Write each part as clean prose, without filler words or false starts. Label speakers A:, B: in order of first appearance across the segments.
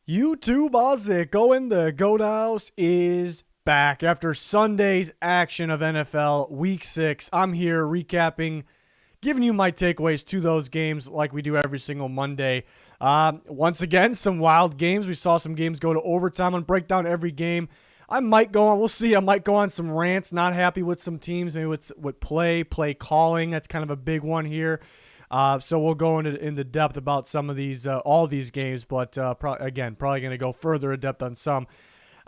A: YouTube, how's it going? The Goat House is back after Sunday's action of NFL Week 6. I'm here recapping, giving you my takeaways to those games like we do every single Monday. Once again, some wild games. We saw some games go to overtime and break down every game. I might go on, we'll see, I might go on some rants, not happy with some teams, maybe with play calling. That's kind of a big one here. So we'll go into depth about some of these, all these games, but probably going to go further in depth on some.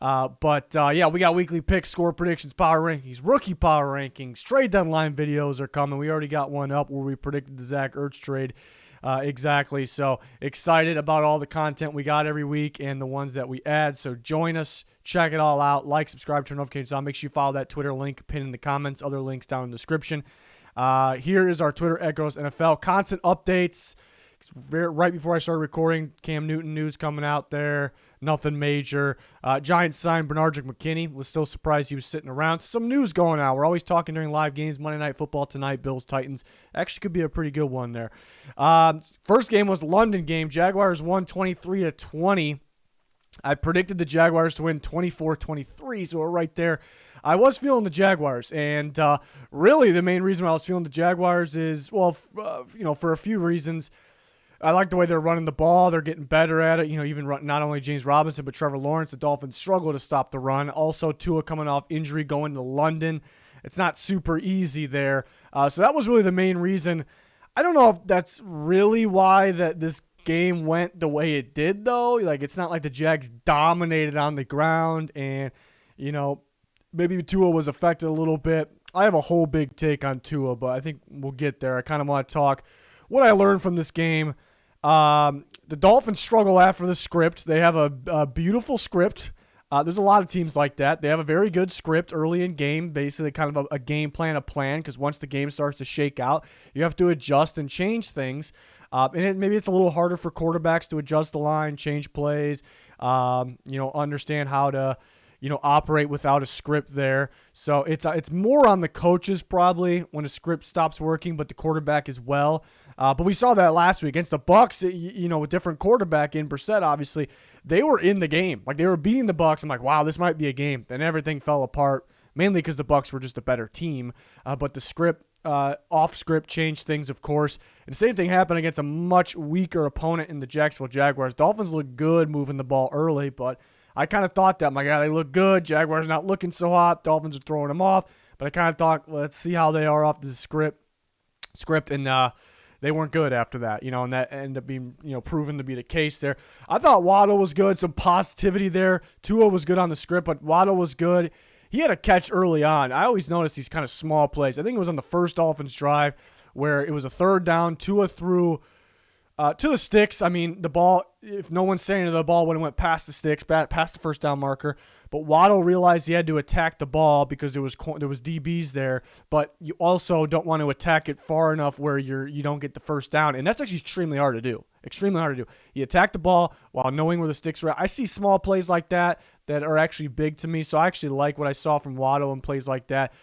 A: Yeah, we got weekly picks, score predictions, power rankings, rookie power rankings, trade deadline videos are coming. We already got one up where we predicted the Zach Ertz trade exactly. So excited about all the content we got every week and the ones that we add. So join us, check it all out, like, subscribe, turn notifications on. Make sure you follow that Twitter link pinned in the comments, other links down in the description. Here is our Twitter at Gross NFL. Constant updates. Right before I started recording, Cam Newton news coming out there. Nothing major. Giants signed Bernard McKinney. Was still surprised he was sitting around. Some news going out. We're always talking during live games. Monday Night Football tonight. Bills Titans. Actually could be a pretty good one there. First game was the London game. Jaguars won 23-20. I predicted the Jaguars to win 24-23, so we're right there. I was feeling the Jaguars, and really the main reason why I was feeling the Jaguars is, for a few reasons. I like the way they're running the ball. They're getting better at it. Even not only James Robinson, but Trevor Lawrence. The Dolphins struggle to stop the run. Also, Tua coming off injury going to London. It's not super easy there. So that was really the main reason. I don't know if that's really why this game went the way it did, though. Like, it's not like the Jags dominated on the ground and, maybe Tua was affected a little bit. I have a whole big take on Tua, but I think we'll get there. I kind of want to talk what I learned from this game. The Dolphins struggle after the script. They have a beautiful script. There's a lot of teams like that. They have a very good script early in game, basically kind of a game plan, because once the game starts to shake out, you have to adjust and change things. Maybe it's a little harder for quarterbacks to adjust the line, change plays, understand how to operate without a script there. So it's more on the coaches probably when a script stops working, but the quarterback as well. But we saw that last week against the Bucs, with different quarterback in Brissett, obviously. They were in the game. Like, they were beating the Bucs. I'm like, wow, this might be a game. Then everything fell apart, mainly because the Bucs were just a better team. But the script, off script changed things, of course. And the same thing happened against a much weaker opponent in the Jacksonville Jaguars. Dolphins look good moving the ball early, but I kind of thought that. I'm like, yeah, they look good. Jaguars not looking so hot. Dolphins are throwing them off. But I kind of thought, let's see how they are off the script. And they weren't good after that, and that ended up being, proven to be the case there. I thought Waddle was good. Some positivity there. Tua was good on the script, but Waddle was good. He had a catch early on. I always notice these kind of small plays. I think it was on the first Dolphins drive where it was a third down. Tua threw to the sticks. I mean, the ball, if no one's saying the ball would have went past the sticks, past the first down marker. But Waddle realized he had to attack the ball because there was DBs there. But you also don't want to attack it far enough where you don't get the first down. And that's actually extremely hard to do. Extremely hard to do. You attack the ball while knowing where the sticks are at. I see small plays like that are actually big to me. So I actually like what I saw from Waddle and plays like that.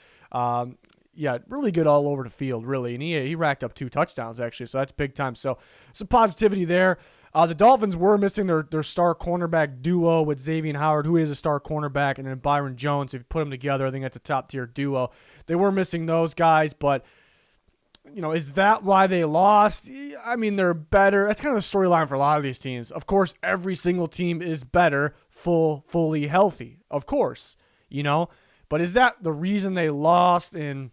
A: Yeah, really good all over the field, really. And he racked up 2 touchdowns, actually, so that's big time. So some positivity there. The Dolphins were missing their star cornerback duo with Xavier Howard, who is a star cornerback, and then Byron Jones. If you put them together, I think that's a top-tier duo. They were missing those guys, but, is that why they lost? I mean, they're better. That's kind of the storyline for a lot of these teams. Of course, every single team is better, fully healthy, of course, But is that the reason they lost? And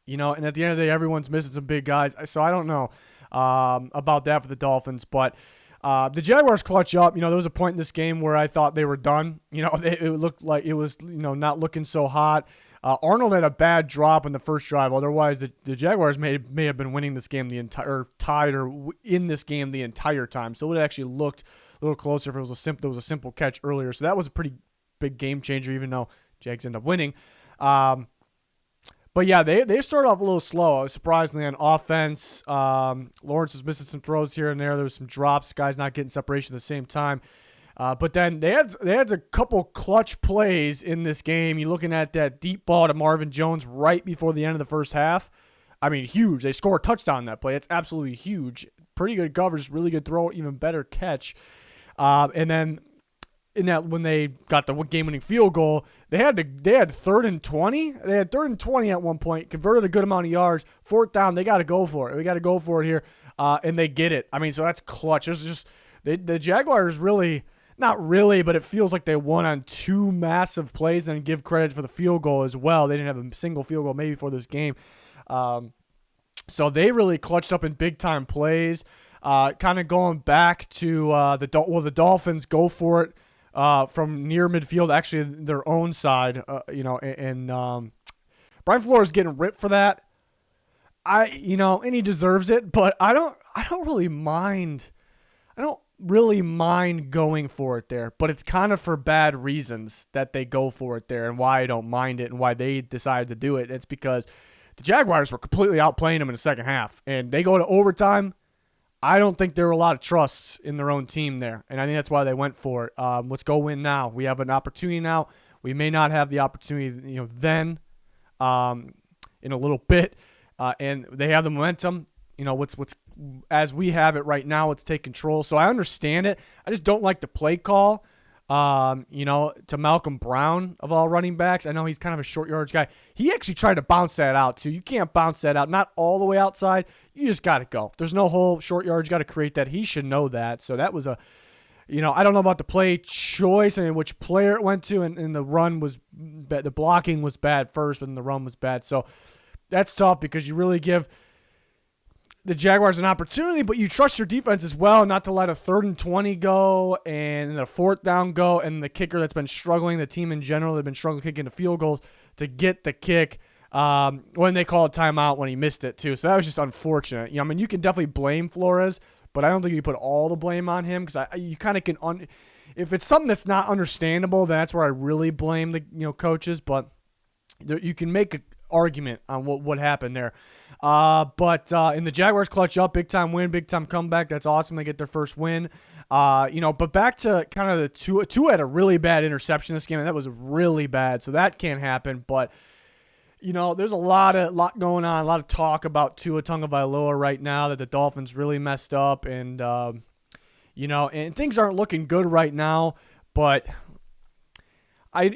A: at the end of the day, everyone's missing some big guys. So I don't know about that for the Dolphins. But the Jaguars clutch up. There was a point in this game where I thought they were done. It looked like it was, not looking so hot. Arnold had a bad drop in the first drive. Otherwise, the Jaguars may have been winning this game tied or in this game the entire time. So it would have actually looked a little closer if it was a simple catch earlier. So that was a pretty big game changer, even though Jags end up winning. But yeah, they started off a little slow, surprisingly, on offense. Lawrence was missing some throws here and there. There was some drops, guys not getting separation at the same time. But then they had a couple clutch plays in this game. You're looking at that deep ball to Marvin Jones right before the end of the first half. I mean, huge. They score a touchdown on that play. It's absolutely huge. Pretty good coverage, really good throw, even better catch. And then in that, when they got the game-winning field goal, they had 3rd and 20. They had 3rd and 20 at one point, converted a good amount of yards. 4th down, they got to go for it. We got to go for it here, and they get it. I mean, so that's clutch. It's just the Jaguars really, not really, but it feels like they won on 2 massive plays, and give credit for the field goal as well. They didn't have a single field goal maybe for this game. So they really clutched up in big-time plays. Kind of going back to the Dolphins go for it from near midfield, actually their own side, and Brian Flores getting ripped for that. And he deserves it, but I don't really mind. I don't really mind going for it there, but it's kind of for bad reasons that they go for it there, and why I don't mind it and why they decided to do it. It's because the Jaguars were completely outplaying them in the second half, and they go to overtime. I don't think there were a lot of trust in their own team there, and I think that's why they went for it. Let's go win now. We have an opportunity now. We may not have the opportunity, then, in a little bit, and they have the momentum. What's as we have it right now, let's take control. So I understand it. I just don't like the play call. To Malcolm Brown of all running backs. I know he's kind of a short yardage guy. He actually tried to bounce that out too. You can't bounce that out, not all the way outside. You just got to go. If there's no hole, short yardage, got to create that. He should know that. So that was I don't know about the play choice and which player it went to, and the run was, the blocking was bad first, and the run was bad. So that's tough because you really give the Jaguars an opportunity, but you trust your defense as well not to let a 3rd and 20 go and a 4th down go, and the kicker that's been struggling, the team in general, they've been struggling kicking the field goals, to get the kick when they called timeout when he missed it too. So that was just unfortunate. You can definitely blame Flores, but I don't think you put all the blame on him, because you kind of can if it's something that's not understandable, then that's where I really blame the coaches, but you can make an argument on what happened there. But in the Jaguars clutch up, big time win, big time comeback. That's awesome. They get their first win. But back to kind of the Tua had a really bad interception this game, and that was really bad. So that can't happen. But there's a lot going on, a lot of talk about Tua Tagovailoa right now, that the Dolphins really messed up, and and things aren't looking good right now. But I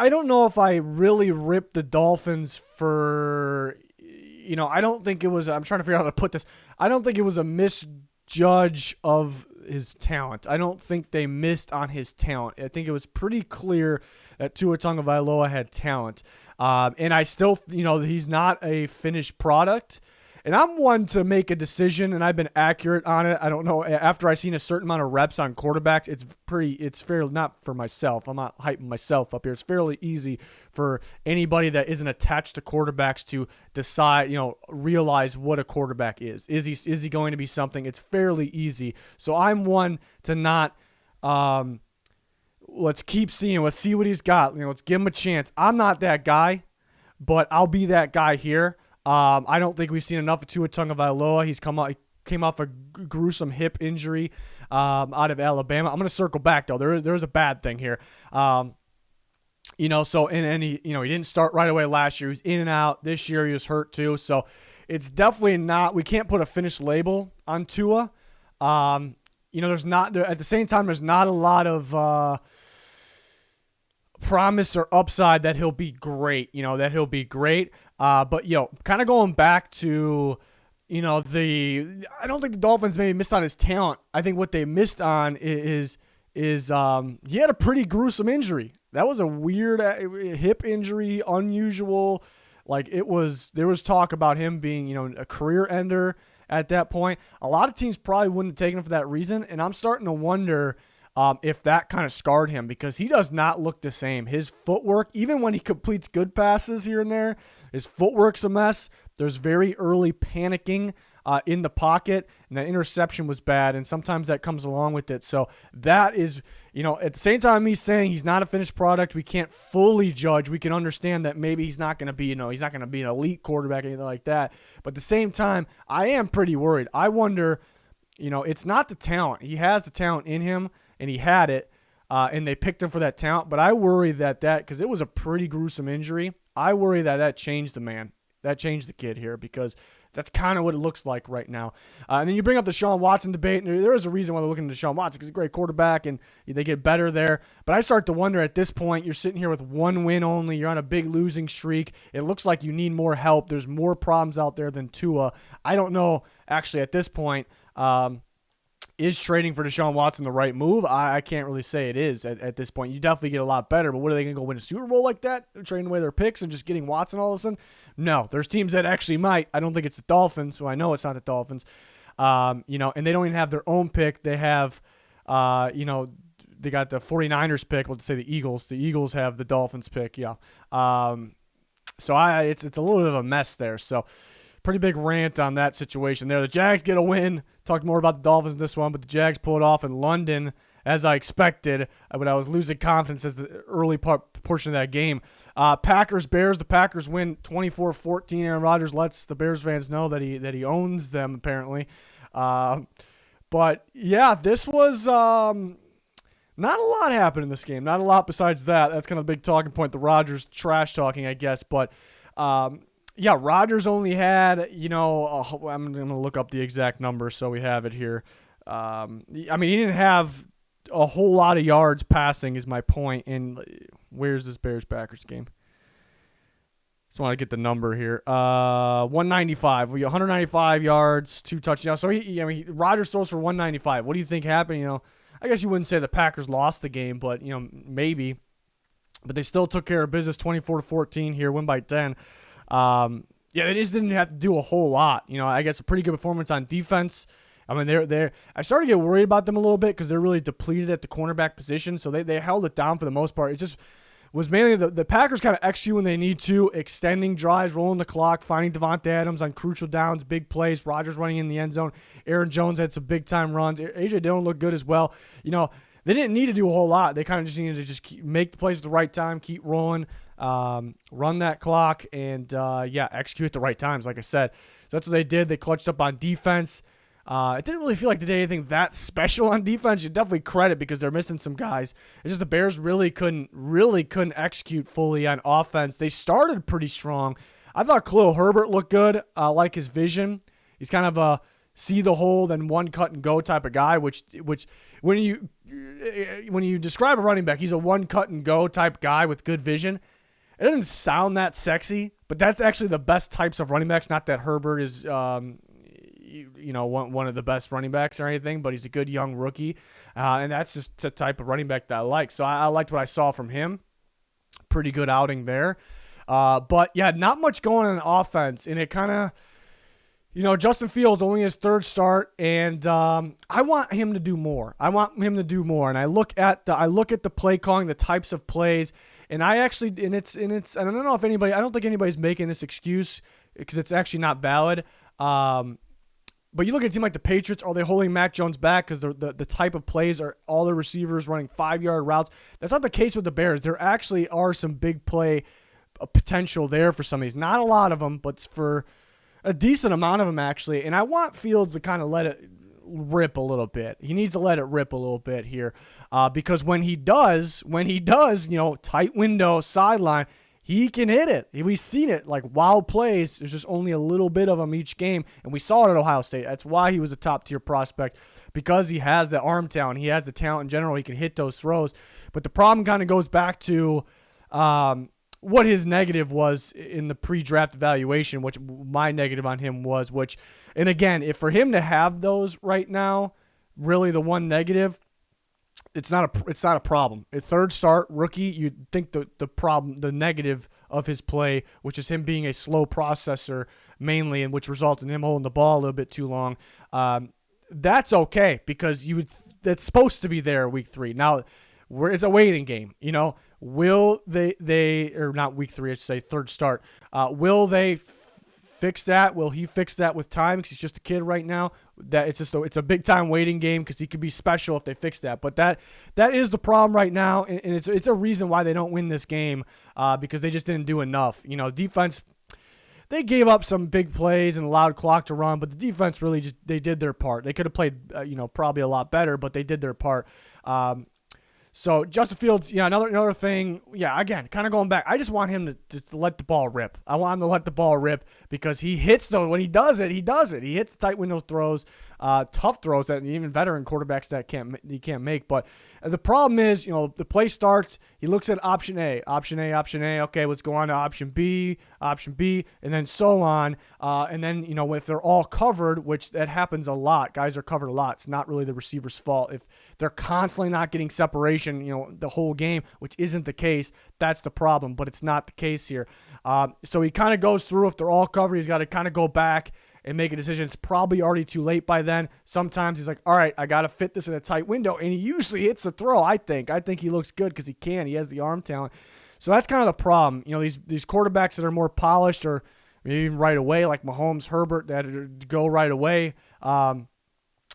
A: don't know if I really ripped the Dolphins for, I don't think it was, I'm trying to figure out how to put this. I don't think it was a misjudge of his talent. I don't think they missed on his talent. I think it was pretty clear that Tua Tagovailoa had talent. And I still, he's not a finished product. And I'm one to make a decision, and I've been accurate on it. I don't know. After I've seen a certain amount of reps on quarterbacks, it's fairly, not for myself. I'm not hyping myself up here. It's fairly easy for anybody that isn't attached to quarterbacks to decide, realize what a quarterback is. Is he going to be something? It's fairly easy. So I'm one to not, let's keep seeing. Let's see what he's got. Let's give him a chance. I'm not that guy, but I'll be that guy here. I don't think we've seen enough of Tua Tagovailoa. He came off a gruesome hip injury out of Alabama. I'm going to circle back though. There is a bad thing here. So he didn't start right away last year. He was in and out. This year he was hurt too. So it's definitely not. We can't put a finished label on Tua. There's not. At the same time, there's not a lot of promise or upside that he'll be great. But kind of going back to, I don't think the Dolphins maybe missed on his talent. I think what they missed on is he had a pretty gruesome injury. That was a weird hip injury, unusual. There was talk about him being, a career ender at that point. A lot of teams probably wouldn't have taken him for that reason. And I'm starting to wonder if that kind of scarred him, because he does not look the same. His footwork, even when he completes good passes here and there, his footwork's a mess. There's very early panicking in the pocket, and that interception was bad, and sometimes that comes along with it. So that is, at the same time me saying he's not a finished product, we can't fully judge. We can understand that maybe he's not going to be, he's not going to be an elite quarterback or anything like that. But at the same time, I am pretty worried. I wonder, it's not the talent. He has the talent in him, and he had it, and they picked him for that talent. But I worry that because it was a pretty gruesome injury, I worry that changed the man. That changed the kid here, because That's kind of what it looks like right now. And then you bring up the Deshaun Watson debate, and there is a reason why they're looking at Deshaun Watson because he's a great quarterback, and they get better there. But I start to wonder at this point, you're sitting here with one win only. You're on a big losing streak. It looks like you need more help. There's more problems out there than Tua. I don't know, actually, at this point, is trading for Deshaun Watson the right move? I can't really say it is at this point. You definitely get a lot better, but what are they going to go win a Super Bowl like that? Trading away their picks and just getting Watson all of a sudden? No, there's teams that actually might. I don't think it's the Dolphins, so I know it's not the Dolphins. And they don't even have their own pick. They have, they got the 49ers pick. We'll say the Eagles. The Eagles have the Dolphins pick, yeah. So it's a little bit of a mess there. So pretty big rant on that situation there. The Jags get a win. Talked more about the Dolphins in this one, but the Jags pull it off in London as I expected, but I was losing confidence as the early portion of that game. Packers-Bears. The Packers win 24-14. Aaron Rodgers lets the Bears fans know that he owns them, apparently. But, yeah, this was not a lot happened in this game. Not a lot besides that. That's kind of the big talking point, the Rodgers trash talking, I guess. But, yeah, Rodgers only had, I'm going to look up the exact number so we have it here. He didn't have a whole lot of yards passing is my point. And where's this Bears-Packers game? Just want to get the number here. 195. 195 yards, 2 touchdowns. So Rodgers throws for 195. What do you think happened? I guess you wouldn't say the Packers lost the game, but maybe. But they still took care of business, 24-14 here, win by 10. They just didn't have to do a whole lot. I guess a pretty good performance on defense. I started to get worried about them a little bit because they're really depleted at the cornerback position. So they held it down for the most part. It just was mainly the Packers kind of execute when they need to, extending drives, rolling the clock, finding Devontae Adams on crucial downs, big plays, Rodgers running in the end zone. Aaron Jones had some big-time runs. A.J. Dillon looked good as well. They didn't need to do a whole lot. They kind of just needed to make the plays at the right time, keep rolling, run that clock, and, execute at the right times, like I said. So that's what they did. They clutched up on defense. It didn't really feel like they did anything that special on defense. You definitely credit because they're missing some guys. It's just the Bears really couldn't execute fully on offense. They started pretty strong. I thought Khalil Herbert looked good. I like his vision. He's kind of a see the hole, then one cut and go type of guy, which when you describe a running back, he's a one cut and go type guy with good vision. It doesn't sound that sexy, but that's actually the best types of running backs. Not that Herbert is one of the best running backs or anything, but he's a good young rookie. And that's just the type of running back that I like. So I liked what I saw from him. Pretty good outing there. But yeah, not much going on in offense. And it kind of, Justin Fields only his third start. And I want him to do more. And I look at the play calling, the types of plays. And I don't think anybody's making this excuse because it's actually not valid. But you look at a team like the Patriots, are they holding Mac Jones back because the type of plays are all the receivers running 5-yard routes? That's not the case with the Bears. There actually are some big play potential there for some of these. Not a lot of them, but for a decent amount of them actually. And I want Fields to kind of let it rip a little bit. He needs to let it rip a little bit here because when he does, tight window, sideline, he can hit it. We've seen it, like wild plays. There's just only a little bit of them each game, and we saw it at Ohio State. That's why he was a top-tier prospect, because he has the arm talent. He has the talent in general. He can hit those throws. But the problem kind of goes back to what his negative was in the pre-draft evaluation, which my negative on him was, and again, if for him to have those right now, really the one negative, it's not a problem. A third start rookie, you'd think the problem, the negative of his play, which is him being a slow processor mainly, and which results in him holding the ball a little bit too long. That's okay because that's supposed to be there week 3. Now, it's a waiting game. Will they or not week 3? I should say third start. Will they fix that? Will he fix that with time? Because he's just a kid right now. That it's a big time waiting game because he could be special if they fix that. But that is the problem right now, and it's a reason why they don't win this game because they just didn't do enough. Defense, they gave up some big plays and allowed clock to run, but the defense really they did their part. They could have played probably a lot better, but they did their part. So Justin Fields, another thing. Yeah, again, kind of going back. I just want him to just let the ball rip. I want him to let the ball rip because he hits those. When he does it, he does it. He hits the tight window throws, tough throws that even veteran quarterbacks that he can't make. But the problem is, the play starts. He looks at option A. Okay, let's go on to option B, and then so on. And then if they're all covered, which that happens a lot, guys are covered a lot. It's not really the receiver's fault if they're constantly not getting separation, the whole game, which isn't the case. That's the problem, but it's not the case here. So he kind of goes through. If they're all covered, he's got to kind of go back and make a decision. It's probably already too late by then. Sometimes he's like, all right, I got to fit this in a tight window, and he usually hits the throw, I think. I think he looks good because he can. He has the arm talent. So that's kind of the problem. These quarterbacks that are more polished or maybe even right away, like Mahomes, Herbert, that go right away,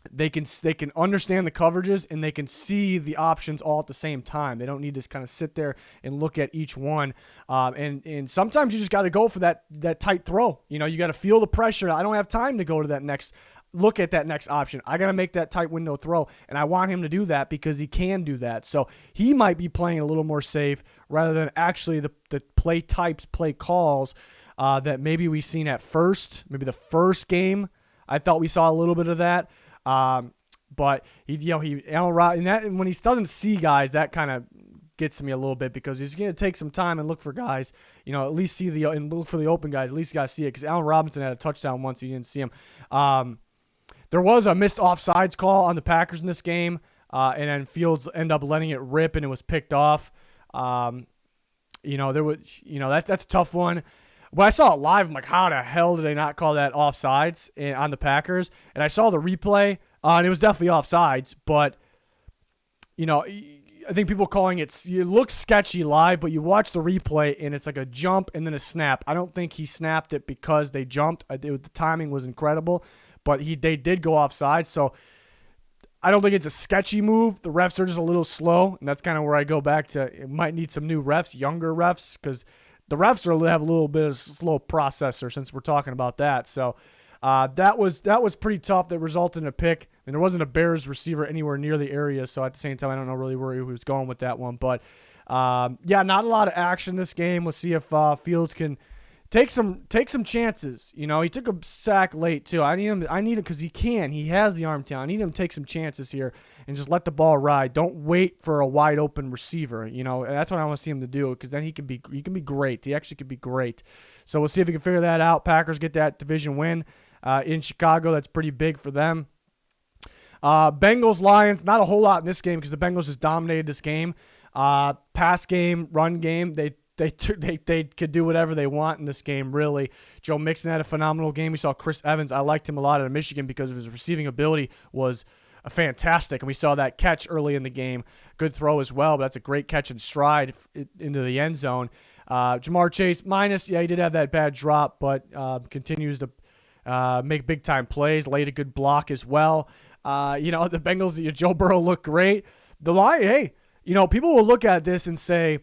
A: they can understand the coverages and they can see the options all at the same time. They don't need to kind of sit there and look at each one. And sometimes you just got to go for that tight throw. You got to feel the pressure. I don't have time to go to that next look at that next option. I got to make that tight window throw, and I want him to do that because he can do that. So he might be playing a little more safe rather than actually the play types, play calls that maybe we seen at first. Maybe the first game, I thought we saw a little bit of that. But Allen Robinson, and when he doesn't see guys, that kind of gets me a little bit because he's going to take some time and look for guys, at least see and look for the open guys. At least you got to see it because Allen Robinson had a touchdown once. You didn't see him. There was a missed offsides call on the Packers in this game, and then Fields ended up letting it rip and it was picked off. There was, that's a tough one. When I saw it live, I'm like, how the hell did they not call that offsides on the Packers? And I saw the replay, and it was definitely offsides. But, I think people calling it looks sketchy live, but you watch the replay, and it's like a jump and then a snap. I don't think he snapped it because they jumped. The timing was incredible, but they did go offsides. So I don't think it's a sketchy move. The refs are just a little slow, and that's kind of where I go back to it might need some new refs, younger refs, because the refs have a little bit of a slow processor since we're talking about that. So that was pretty tough. That resulted in a pick. And there wasn't a Bears receiver anywhere near the area. So at the same time, I don't know really where he was going with that one. But, not a lot of action this game. Let's see if Fields can take some chances. He took a sack late too. I need him because he can. He has the arm talent. I need him to take some chances here and just let the ball ride. Don't wait for a wide open receiver. And that's what I want to see him to do because then he can be great. He actually could be great. So we'll see if he can figure that out. Packers get that division win in Chicago. That's pretty big for them. Bengals Lions, not a whole lot in this game because the Bengals just dominated this game. Pass game, run game, they could do whatever they want in this game, really. Joe Mixon had a phenomenal game. We saw Chris Evans. I liked him a lot out of Michigan because of his receiving ability was fantastic. And we saw that catch early in the game. Good throw as well, but that's a great catch and stride into the end zone. Jamar Chase, minus. Yeah, he did have that bad drop, but continues to make big-time plays. Laid a good block as well. The Bengals, Joe Burrow looked great. The Lions, hey, people will look at this and say,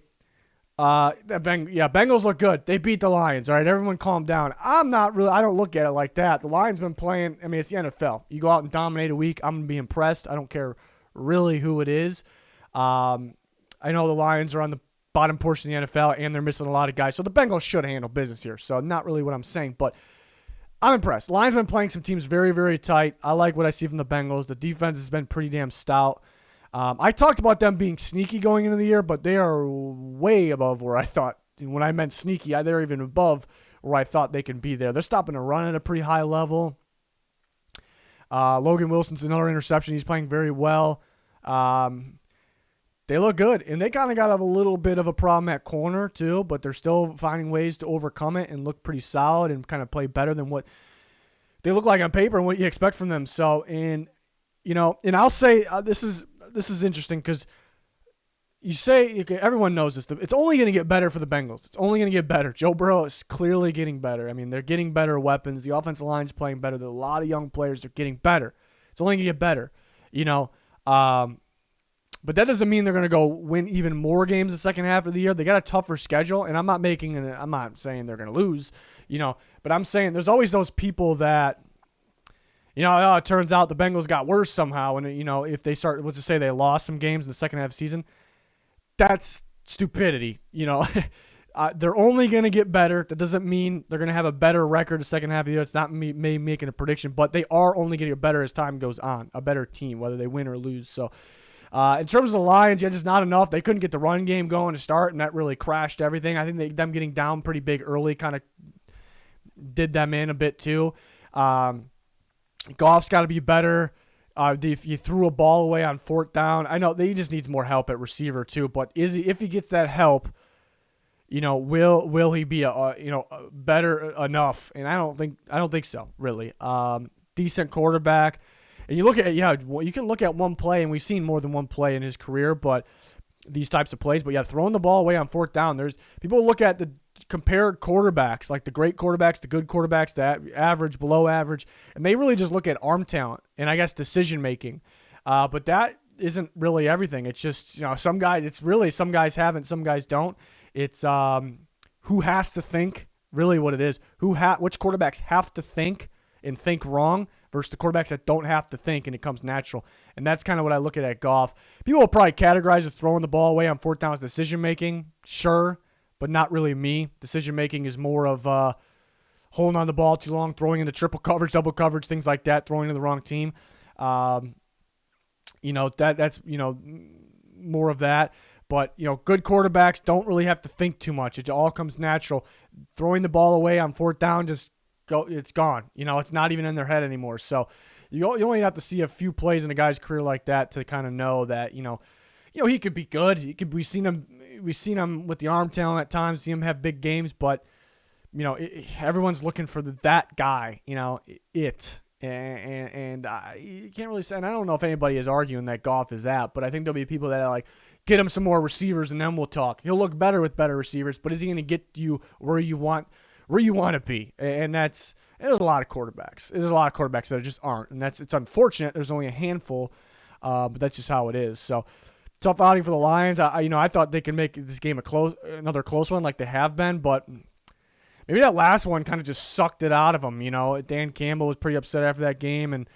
A: Bengals look good. They beat the Lions. All right, everyone calm down. I don't look at it like that. The Lions been playing, it's the NFL. You go out and dominate a week, I'm going to be impressed. I don't care really who it is. I know the Lions are on the bottom portion of the NFL, and they're missing a lot of guys. So the Bengals should handle business here. So not really what I'm saying, but I'm impressed. Lions been playing some teams very, very tight. I like what I see from the Bengals. The defense has been pretty damn stout. I talked about them being sneaky going into the year, but they are way above where I thought. When I meant sneaky, they're even above where I thought they can be there. They're stopping a run at a pretty high level. Logan Wilson's another interception. He's playing very well. They look good, and they kind of got a little bit of a problem at corner too, but they're still finding ways to overcome it and look pretty solid and kind of play better than what they look like on paper and what you expect from them. So, and I'll say this is interesting because you say everyone knows this. It's only going to get better for the Bengals. It's only going to get better. Joe Burrow is clearly getting better. They're getting better weapons. The offensive line's playing better. There's a lot of young players. They're getting better. It's only going to get better. But that doesn't mean they're going to go win even more games the second half of the year. They got a tougher schedule, and I'm not saying they're going to lose, but I'm saying there's always those people that, it turns out the Bengals got worse somehow. And, if they start, let's just say they lost some games in the second half of the season, that's stupidity. They're only going to get better. That doesn't mean they're going to have a better record the second half of the year. It's not me making a prediction, but they are only going to get better as time goes on, a better team, whether they win or lose. So in terms of the Lions, just not enough. They couldn't get the run game going to start, and that really crashed everything. I think them getting down pretty big early kind of did them in a bit too. Goff's got to be better. You threw a ball away on fourth down. I know he just needs more help at receiver too, but if he gets that help, will he be better enough? And I don't think so, really. Decent quarterback. And you look at you can look at one play, and we've seen more than one play in his career, but these types of plays. But throwing the ball away on fourth down. There's people look at the compared quarterbacks, like the great quarterbacks, the good quarterbacks, the average, below average, and they really just look at arm talent and I guess decision making. But that isn't really everything. It's just some guys. It's really some guys have it, some guys don't. It's who has to think, really what it is. Which quarterbacks have to think and think wrong versus the quarterbacks that don't have to think and it comes natural. And that's kind of what I look at Goff. People will probably categorize as throwing the ball away on fourth down as decision-making. Sure, but not really me. Decision-making is more of holding on the ball too long, throwing into triple coverage, double coverage, things like that, throwing to the wrong team. That's more of that. But, good quarterbacks don't really have to think too much. It all comes natural. Throwing the ball away on fourth down, it's gone. It's not even in their head anymore. So you only have to see a few plays in a guy's career like that to kind of know that, he could be good. We've seen him with the arm talent at times, see him have big games, but, everyone's looking for that guy, And you can't really say, and I don't know if anybody is arguing that Goff is that, but I think there'll be people that are like, get him some more receivers and then we'll talk. He'll look better with better receivers, but is he going to get you where you want to be? And there's a lot of quarterbacks. There's a lot of quarterbacks that just aren't, and it's unfortunate. There's only a handful, but that's just how it is. So tough outing for the Lions. I thought they could make this game another close one like they have been, but maybe that last one kind of just sucked it out of them. Dan Campbell was pretty upset after that game, and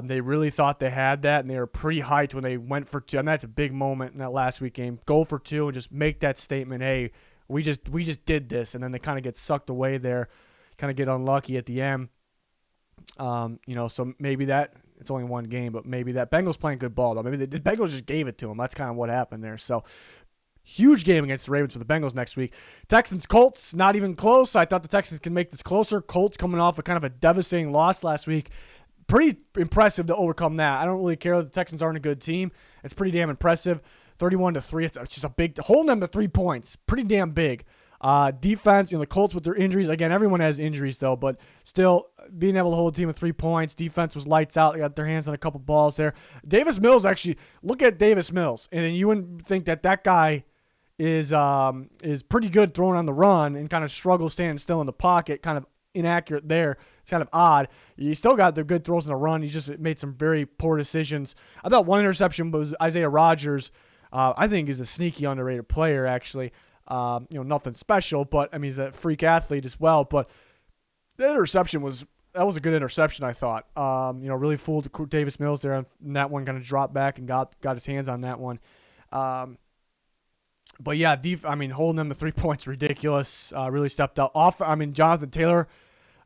A: they really thought they had that, and they were pretty hyped when they went for two. And that's a big moment in that last week game. Go for two and just make that statement, hey, we just did this, and then they kind of get sucked away there, kind of get unlucky at the end. So maybe that it's only one game, but maybe that Bengals playing good ball though. Maybe the Bengals just gave it to them. That's kind of what happened there. So huge game against the Ravens for the Bengals next week. Texans Colts, not even close. I thought the Texans could make this closer. Colts coming off a kind of a devastating loss last week. Pretty impressive to overcome that. I don't really care that the Texans aren't a good team. It's pretty damn impressive. 31-3. It's just a big, holding them to 3 points. Pretty damn big. Defense, the Colts with their injuries. Again, everyone has injuries though, but still being able to hold a team with 3 points. Defense was lights out. They got their hands on a couple balls there. Davis Mills, actually, look at Davis Mills, and you wouldn't think that guy is pretty good throwing on the run and kind of struggles standing still in the pocket, kind of inaccurate there. It's kind of odd. You still got the good throws in the run. He just made some very poor decisions. I thought one interception was Isaiah Rodgers. I think he's a sneaky underrated player, actually. Nothing special, but I mean, he's a freak athlete as well. But the interception was a good interception, I thought. Really fooled Davis Mills there, and that one kind of dropped back and got his hands on that one. But yeah, holding them to 3 points, ridiculous. Really stepped up. Jonathan Taylor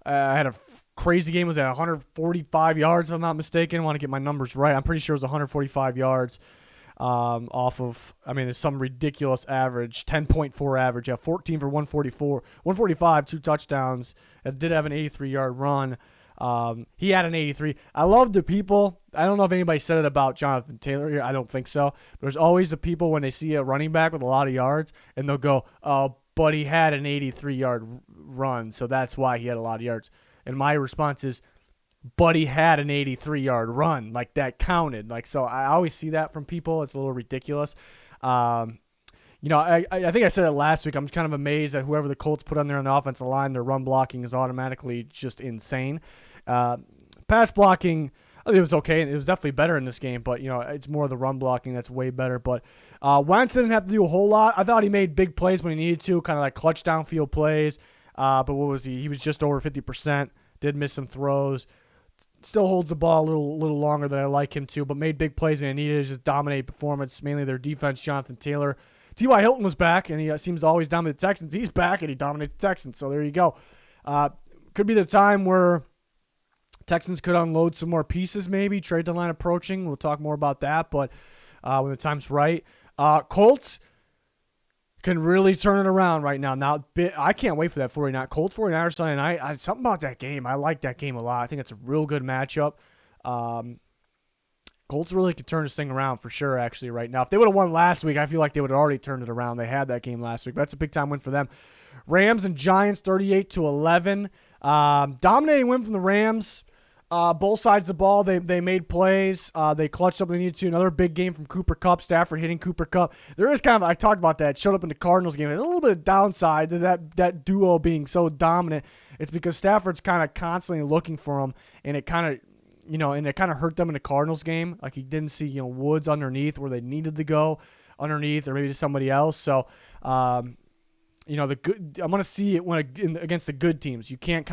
A: had a crazy game. Was at 145 yards, if I'm not mistaken. I want to get my numbers right. I'm pretty sure it was 145 yards. Off of, it's some ridiculous average, 10.4 average. Yeah, 14 for 145, 2 touchdowns. It did have an 83-yard run. He had an 83. I love the people. I don't know if anybody said it about Jonathan Taylor here. I don't think so. But there's always the people when they see a running back with a lot of yards, and they'll go, oh, but he had an 83-yard run, so that's why he had a lot of yards. And my response is, but he had an 83-yard run. Like, that counted. So I always see that from people. It's a little ridiculous. I think I said it last week. I'm kind of amazed at whoever the Colts put on there on the offensive line. Their run blocking is automatically just insane. Pass blocking, I think it was okay. It was definitely better in this game, but, it's more the run blocking that's way better. But Wentz didn't have to do a whole lot. I thought he made big plays when he needed to, kind of like clutch downfield plays. But what was he? He was just over 50%. Did miss some throws. Still holds the ball a little longer than I like him to, but made big plays and needed to just dominate performance, mainly their defense. Jonathan Taylor. T.Y. Hilton was back, and he seems to always dominate the Texans. He's back, and he dominates the Texans, so there you go. Could be the time where Texans could unload some more pieces maybe, trade deadline approaching. We'll talk more about that, but when the time's right. Colts can really turn it around right now. Now, I can't wait for that 49ers Sunday night. Something about that game. I like that game a lot. I think it's a real good matchup. Colts really could turn this thing around for sure, actually, right now. If they would have won last week, I feel like they would have already turned it around. They had that game last week. But that's a big-time win for them. Rams and Giants, 38-11. Dominating win from the Rams. Both sides of the ball, they made plays. They clutched up when they needed to. Another big game from Cooper Kupp. Stafford hitting Cooper Kupp. There is kind of, I talked about that, showed up in the Cardinals game. There's a little bit of downside to that duo being so dominant. It's because Stafford's kind of constantly looking for him, and it kind of, hurt them in the Cardinals game. Like he didn't see, Woods underneath where they needed to go underneath, or maybe to somebody else. So, I'm going to see it against the good teams. You can't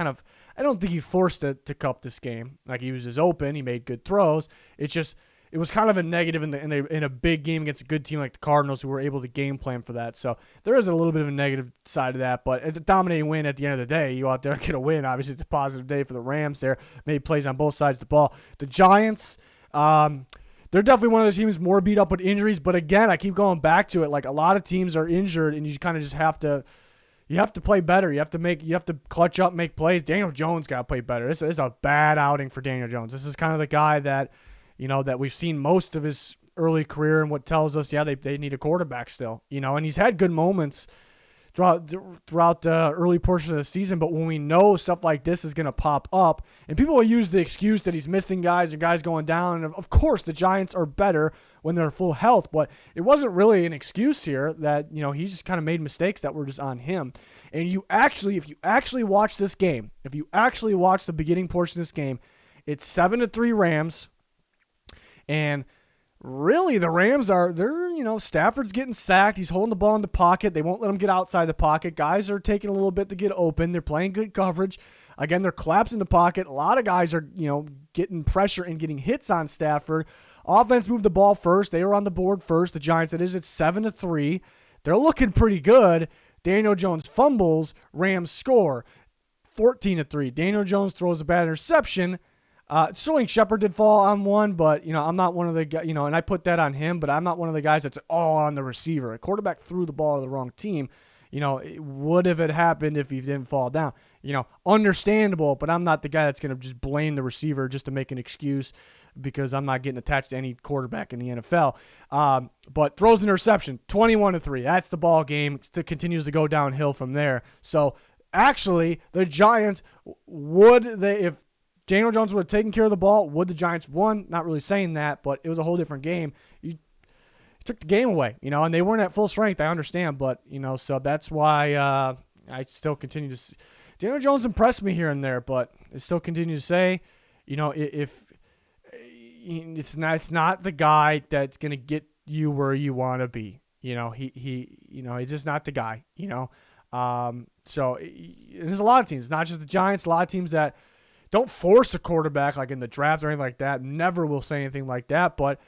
A: I don't think he forced to Kupp this game. Like he was just open. He made good throws. It was kind of a negative in a big game against a good team like the Cardinals, who were able to game plan for that. So there is a little bit of a negative side of that, but it's a dominating win at the end of the day. You out there and get a win. Obviously, it's a positive day for the Rams there. Made plays on both sides of the ball. The Giants, they're definitely one of the teams more beat up with injuries. But again, I keep going back to it. Like a lot of teams are injured, and you kind of just have to. You have to play better. You have to clutch up, make plays. Daniel Jones got to play better. This is a bad outing for Daniel Jones. This is kind of the guy that, that we've seen most of his early career, and what tells us, they need a quarterback still. And he's had good moments throughout the early portion of the season, but when we know stuff like this is going to pop up, and people will use the excuse that he's missing guys or guys going down, and of course the Giants are better when they're full health, but it wasn't really an excuse here that, he just kind of made mistakes that were just on him. And if you actually watch this game, if you actually watch the beginning portion of this game, it's 7-3 Rams, and really, the Rams Stafford's getting sacked. He's holding the ball in the pocket. They won't let him get outside the pocket. Guys are taking a little bit to get open. They're playing good coverage. Again, they're collapsing the pocket. A lot of guys are, getting pressure and getting hits on Stafford. Offense moved the ball first. They were on the board first. The Giants, it's 7-3. They're looking pretty good. Daniel Jones fumbles. Rams score 14-3. Daniel Jones throws a bad interception. Sterling Shepard did fall on one, but, I'm not one of the guys, and I put that on him, but I'm not one of the guys that's all on the receiver. A quarterback threw the ball to the wrong team. It would have happened if he didn't fall down. Understandable, but I'm not the guy that's going to just blame the receiver just to make an excuse, because I'm not getting attached to any quarterback in the NFL. But throws an interception, 21-3. That's the ball game. It continues to go downhill from there. So actually, the Giants, if Daniel Jones would have taken care of the ball, would the Giants have won? Not really saying that, but it was a whole different game. You took the game away, and they weren't at full strength. I understand, but, so that's why I still continue to see. Daniel Jones impressed me here and there, but I still continue to say, if it's not the guy that's going to get you where you want to be. He's just not the guy, So there's a lot of teams, not just the Giants, a lot of teams that don't force a quarterback like in the draft or anything like that. Never will say anything like that, but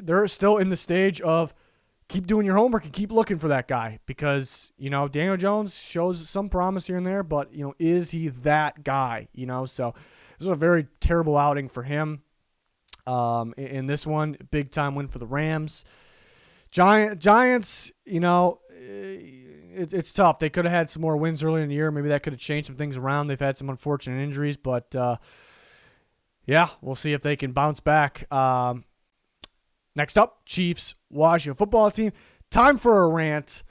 A: they're still in the stage of keep doing your homework and keep looking for that guy, because, Daniel Jones shows some promise here and there, but, is he that guy? So this is a very terrible outing for him. In this one, big time win for the Rams. Giants, it's tough. They could have had some more wins earlier in the year. Maybe that could have changed some things around. They've had some unfortunate injuries, but we'll see if they can bounce back. Next up, Chiefs, Washington football team. Time for a rant.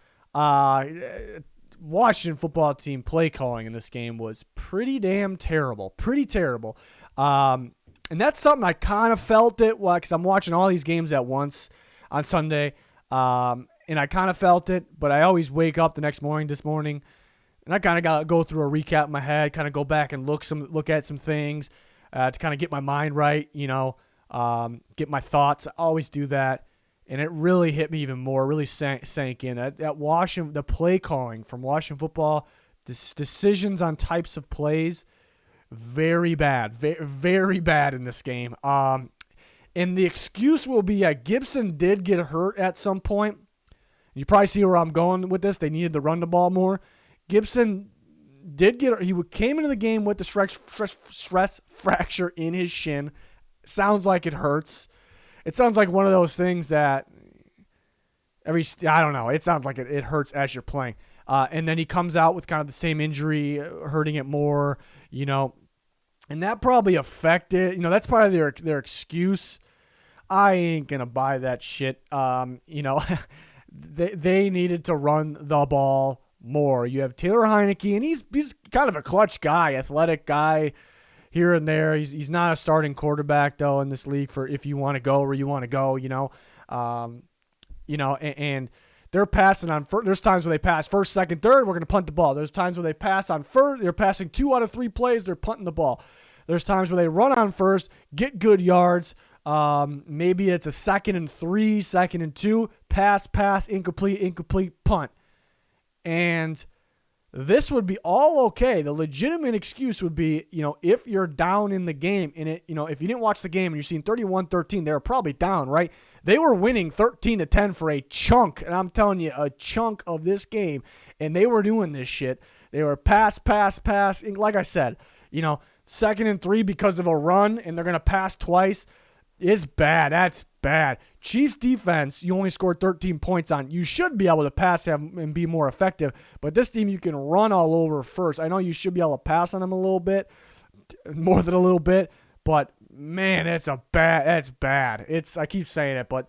A: Washington football team play calling in this game was pretty damn terrible. Pretty terrible. And that's something I kind of felt it because I'm watching all these games at once on Sunday. And I kind of felt it, but I always wake up the next morning, this morning, and I kind of got to go through a recap in my head, kind of go back and look at some things to kind of get my mind right, get my thoughts. I always do that, and it really hit me even more, really sank in. At Washington, the play calling from Washington football, decisions on types of plays, very bad, very bad in this game. And the excuse will be Gibson did get hurt at some point. You probably see where I'm going with this. They needed to run the ball more. Gibson he came into the game with the stress fracture in his shin. Sounds like it hurts. It sounds like one of those things that I don't know. It sounds like it hurts as you're playing. And then he comes out with kind of the same injury, hurting it more, and that probably affected, that's probably their excuse. I ain't going to buy that shit. They needed to run the ball more. You have Taylor Heineke, and he's kind of a clutch guy, athletic guy here and there. He's not a starting quarterback, though, in this league for if you want to go where you want to go, and they're passing on first. There's times where they pass first, second, third, we're going to punt the ball. There's times where they pass on first. They're passing 2 out of 3 plays. They're punting the ball. There's times where they run on first, get good yards. Maybe it's a 2nd and 3, 2nd and 2, pass, incomplete, punt. And this would be all okay. The legitimate excuse would be, if you're down in the game and if you didn't watch the game and you're seeing 31-13, they were probably down, right? They were winning 13-10 for a chunk, and I'm telling you, a chunk of this game, and they were doing this shit. They were pass. And like I said, 2nd and 3 because of a run, and they're going to pass twice. It's bad. That's bad. Chiefs defense, you only scored 13 points on. You should be able to pass and be more effective, but this team you can run all over first. I know you should be able to pass on them a little bit, more than a little bit, but man, that's bad. I keep saying it, but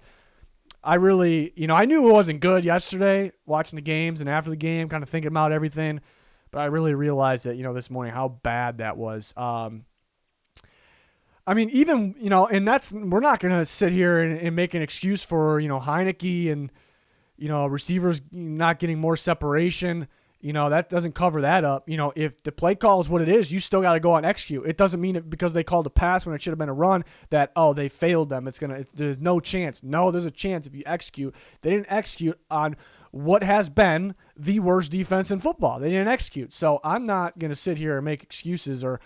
A: I really, I knew it wasn't good yesterday watching the games and after the game, kind of thinking about everything, but I really realized that, this morning how bad that was. Even, and we're not going to sit here and make an excuse for, Heineke and, receivers not getting more separation. That doesn't cover that up. If the play call is what it is, you still got to go out and execute. It doesn't mean because they called a pass when it should have been a run that, they failed them. There's no chance. No, there's a chance if you execute. They didn't execute on what has been the worst defense in football. They didn't execute. So I'm not going to sit here and make excuses or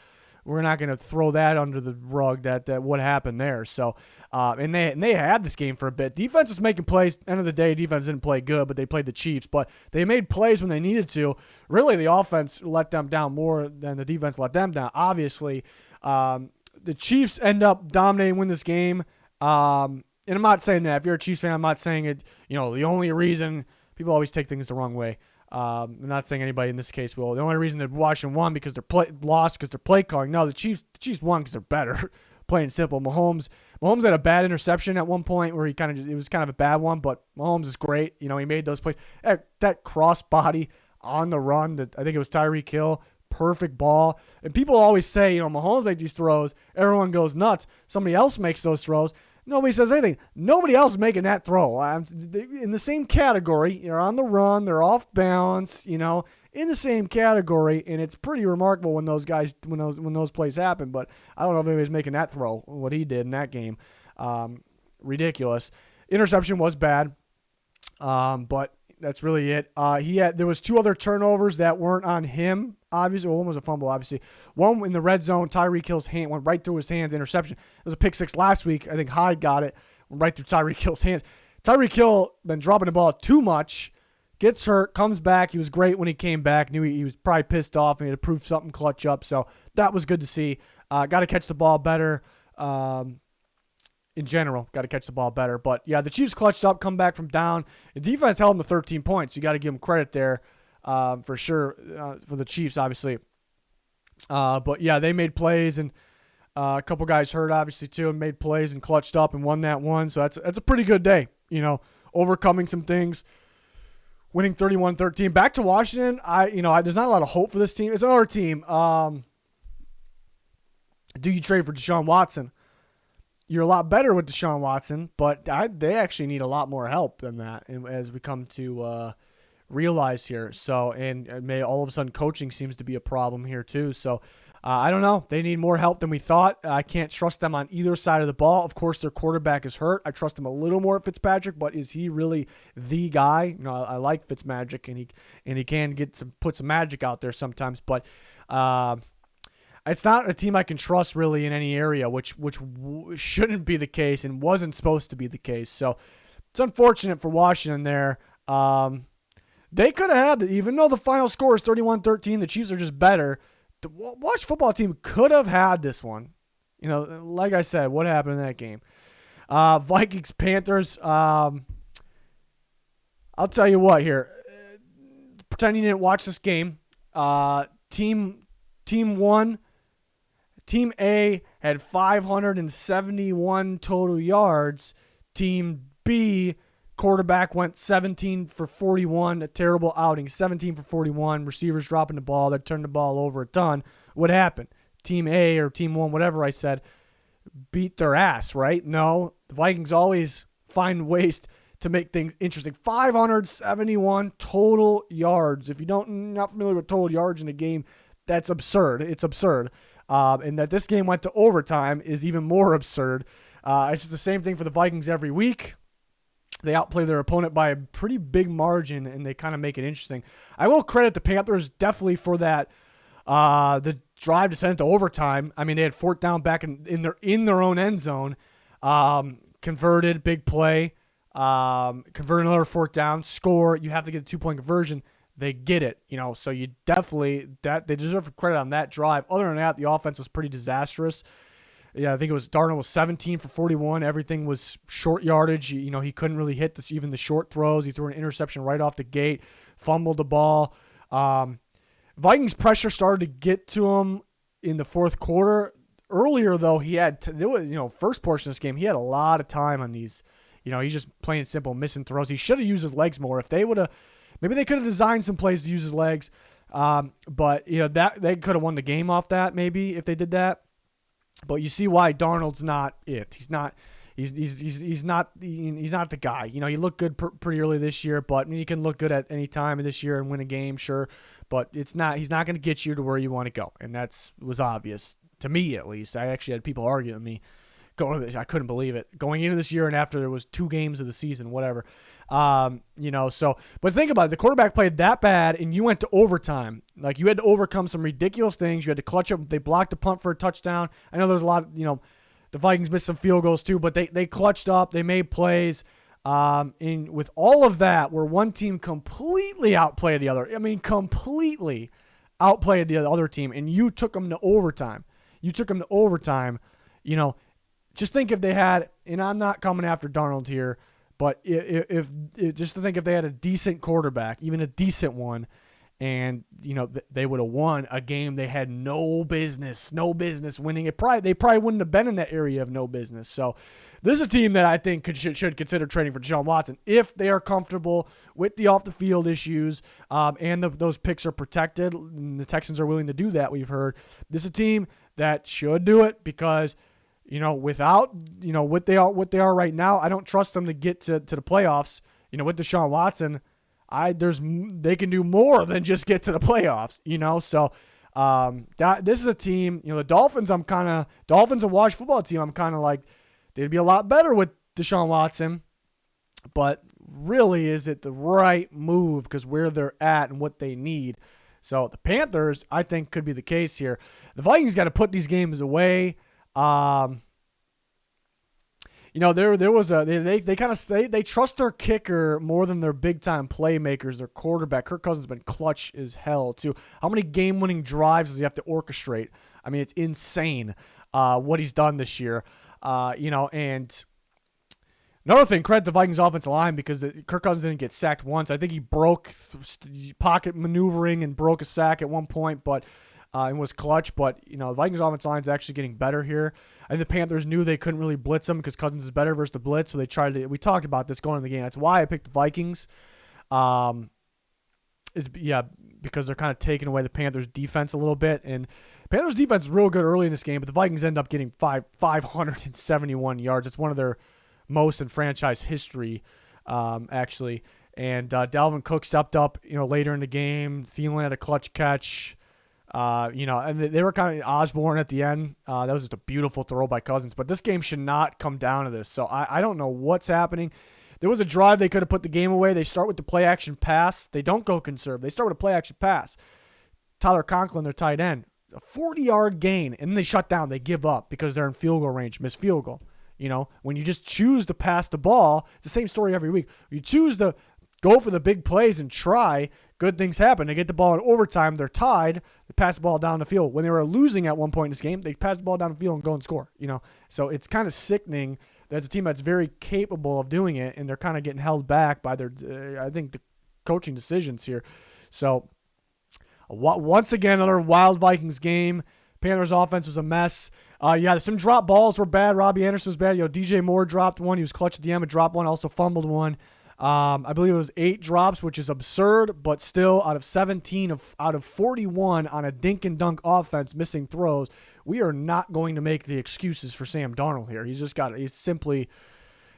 A: we're not going to throw that under the rug that what happened there. So, and they had this game for a bit. Defense was making plays. End of the day, defense didn't play good, but they played the Chiefs. But they made plays when they needed to. Really, the offense let them down more than the defense let them down. Obviously, the Chiefs end up dominating, win this game. And I'm not saying that. If you're a Chiefs fan, I'm not saying it. The only reason people always take things the wrong way. I'm not saying anybody in this case will. The only reason that Washington won because lost because they're play calling. No, the Chiefs won because they're better. Plain and simple. Mahomes had a bad interception at one point where it was kind of a bad one, but Mahomes is great. He made those plays. That cross body on the run, that I think it was Tyreek Hill, perfect ball. And people always say, Mahomes makes these throws, everyone goes nuts. Somebody else makes those throws. Nobody says anything. Nobody else is making that throw. In the same category, they're on the run, they're off balance, in the same category, and it's pretty remarkable when those plays happen. But I don't know if anybody's making that throw, what he did in that game. Ridiculous. Interception was bad, but that's really it. There was 2 other turnovers that weren't on him. Obviously, one was a fumble, obviously. One in the red zone, Tyreek Hill's hand went right through his hands, interception. It was a pick 6 last week. I think Hyde got it, went right through Tyreek Hill's hands. Tyreek Hill been dropping the ball too much, gets hurt, comes back. He was great when he came back. Knew he was probably pissed off and he had to prove something clutch up. So that was good to see. Got to catch the ball better. In general, got to catch the ball better. But, yeah, the Chiefs clutched up, come back from down. The defense held them to 13 points. You got to give them credit there for sure for the Chiefs, obviously. But, yeah, they made plays, and a couple guys hurt, obviously, too, and made plays and clutched up and won that one. So that's a pretty good day, overcoming some things, winning 31-13. Back to Washington, there's not a lot of hope for this team. It's another team. Do you trade for Deshaun Watson? You're a lot better with Deshaun Watson, but they actually need a lot more help than that as we come to realize here. So, and all of a sudden coaching seems to be a problem here too. So, I don't know. They need more help than we thought. I can't trust them on either side of the ball. Of course, their quarterback is hurt. I trust him a little more at Fitzpatrick, but is he really the guy? I like Fitzmagic, and he can put some magic out there sometimes, but it's not a team I can trust really in any area, which shouldn't be the case and wasn't supposed to be the case. So it's unfortunate for Washington there. They could have had, even though the final score is 31-13, the Chiefs are just better. The Washington football team could have had this one. Like I said, what happened in that game? Vikings, Panthers. I'll tell you what here. Pretend you didn't watch this game. Team 1, Team A had 571 total yards. Team B, quarterback went 17 for 41, a terrible outing. 17 for 41, receivers dropping the ball. They turned the ball over a ton. What happened? Team A or Team 1, whatever I said, beat their ass, right? No, the Vikings always find ways to make things interesting. 571 total yards. If you're not familiar with total yards in a game, that's absurd. It's absurd. And that this game went to overtime is even more absurd. It's just the same thing for the Vikings every week. They outplay their opponent by a pretty big margin, and they kind of make it interesting. I will credit the Panthers definitely for that. The drive to send it to overtime. I mean, they had fourth down back in their own end zone. Converted, big play. Convert another fourth down, score. You have to get a 2-point conversion. They get it, so you definitely, they deserve credit on that drive. Other than that, the offense was pretty disastrous. Yeah, I think it was Darnold was 17 for 41. Everything was short yardage. He couldn't really hit even the short throws. He threw an interception right off the gate, fumbled the ball. Vikings pressure started to get to him in the fourth quarter. Earlier, though, first portion of this game, he had a lot of time on these. He's just plain and simple missing throws. He should have used his legs more. If they would have, maybe they could have designed some plays to use his legs. But that they could have won the game off that maybe if they did that. But you see why Darnold's not it. He's not the guy. He looked good pretty early this year, but he can look good at any time of this year and win a game, sure. But he's not going to get you to where you want to go, and was obvious to me at least. I actually had people arguing with me. I couldn't believe it. Going into this year and after there was 2 games of the season, whatever. But think about it. The quarterback played that bad and you went to overtime. Like, you had to overcome some ridiculous things. You had to clutch up. They blocked a punt for a touchdown. I know there's a lot of, the Vikings missed some field goals too, but they clutched up. They made plays. And with all of that, where one team completely outplayed the other. I mean, completely outplayed the other team, and you took them to overtime. Just think if they had, and I'm not coming after Darnold here, but if just to think if they had a decent quarterback, even a decent one, and they would have won a game they had no business winning. They probably wouldn't have been in that area of no business. So this is a team that I think should consider trading for Deshaun Watson if they are comfortable with the off the field issues, and those picks are protected. And the Texans are willing to do that. We've heard this is a team that should do it because. Without, what they are right now, I don't trust them to get to the playoffs. With Deshaun Watson, they can do more than just get to the playoffs. So this is a team. The Dolphins. Dolphins and Washington football team. I'm kind of like they'd be a lot better with Deshaun Watson, but really, is it the right move because where they're at and what they need? So the Panthers, I think, could be the case here. The Vikings got to put these games away. There was they trust their kicker more than their big time playmakers. Their quarterback, Kirk Cousins, has been clutch as hell too. How many game winning drives does he have to orchestrate? I mean, it's insane what he's done this year. And another thing, credit the Vikings offensive line because Kirk Cousins didn't get sacked once. I think he broke pocket maneuvering and broke a sack at one point, but. And was clutch, but the Vikings offensive line is actually getting better here. And the Panthers knew they couldn't really blitz them because Cousins is better versus the blitz, so they tried to. We talked about this going into the game. That's why I picked the Vikings. Because they're kind of taking away the Panthers' defense a little bit, and Panthers' defense is real good early in this game, but the Vikings end up getting 571 yards. It's one of their most in franchise history, actually. And Dalvin Cook stepped up, later in the game. Thielen had a clutch catch. And they were kind of Osborne at the end. That was just a beautiful throw by Cousins. But this game should not come down to this. So I don't know what's happening. There was a drive they could have put the game away. They start with the play-action pass. They don't go conserve. They start with a play-action pass. Tyler Conklin, their tight end, a 40-yard gain, and then they shut down. They give up because they're in field goal range, miss field goal. When you just choose to pass the ball, it's the same story every week. You choose to go for the big plays and try, good things happen. They get the ball in overtime. They're tied. They pass the ball down the field. When they were losing at one point in this game, they pass the ball down the field and go and score. So it's kind of sickening. That's a team that's very capable of doing it, and they're kind of getting held back by their, I think, the coaching decisions here. So once again, another wild Vikings game. Panthers offense was a mess. Some drop balls were bad. Robbie Anderson was bad. DJ Moore dropped one. He was clutch at the end, but dropped one. Also fumbled one. I believe it was 8 drops, which is absurd, but still out of 17 out of 41 on a dink and dunk offense, missing throws. We are not going to make the excuses for Sam Darnold here. He simply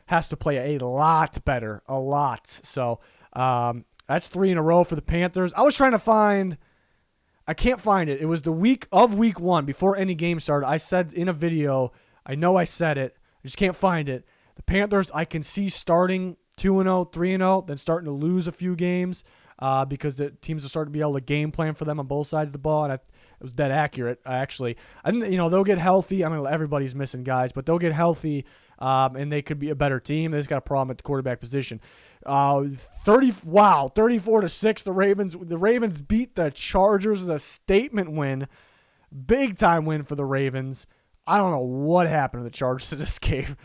A: has to play a lot better, a lot. So that's 3 in a row for the Panthers. I was trying to find. I can't find it. It was the week of week 1 before any game started. I said in a video, I know I said it. I just can't find it. The Panthers, I can see starting 2-0, 3-0, then starting to lose a few games because the teams are starting to be able to game plan for them on both sides of the ball, and it was dead accurate, actually. I think they'll get healthy. I mean, everybody's missing guys, but they'll get healthy, and they could be a better team. They just got a problem at the quarterback position. 34-6, the Ravens beat the Chargers as a statement win, big-time win for the Ravens. I don't know what happened to the Chargers in this game.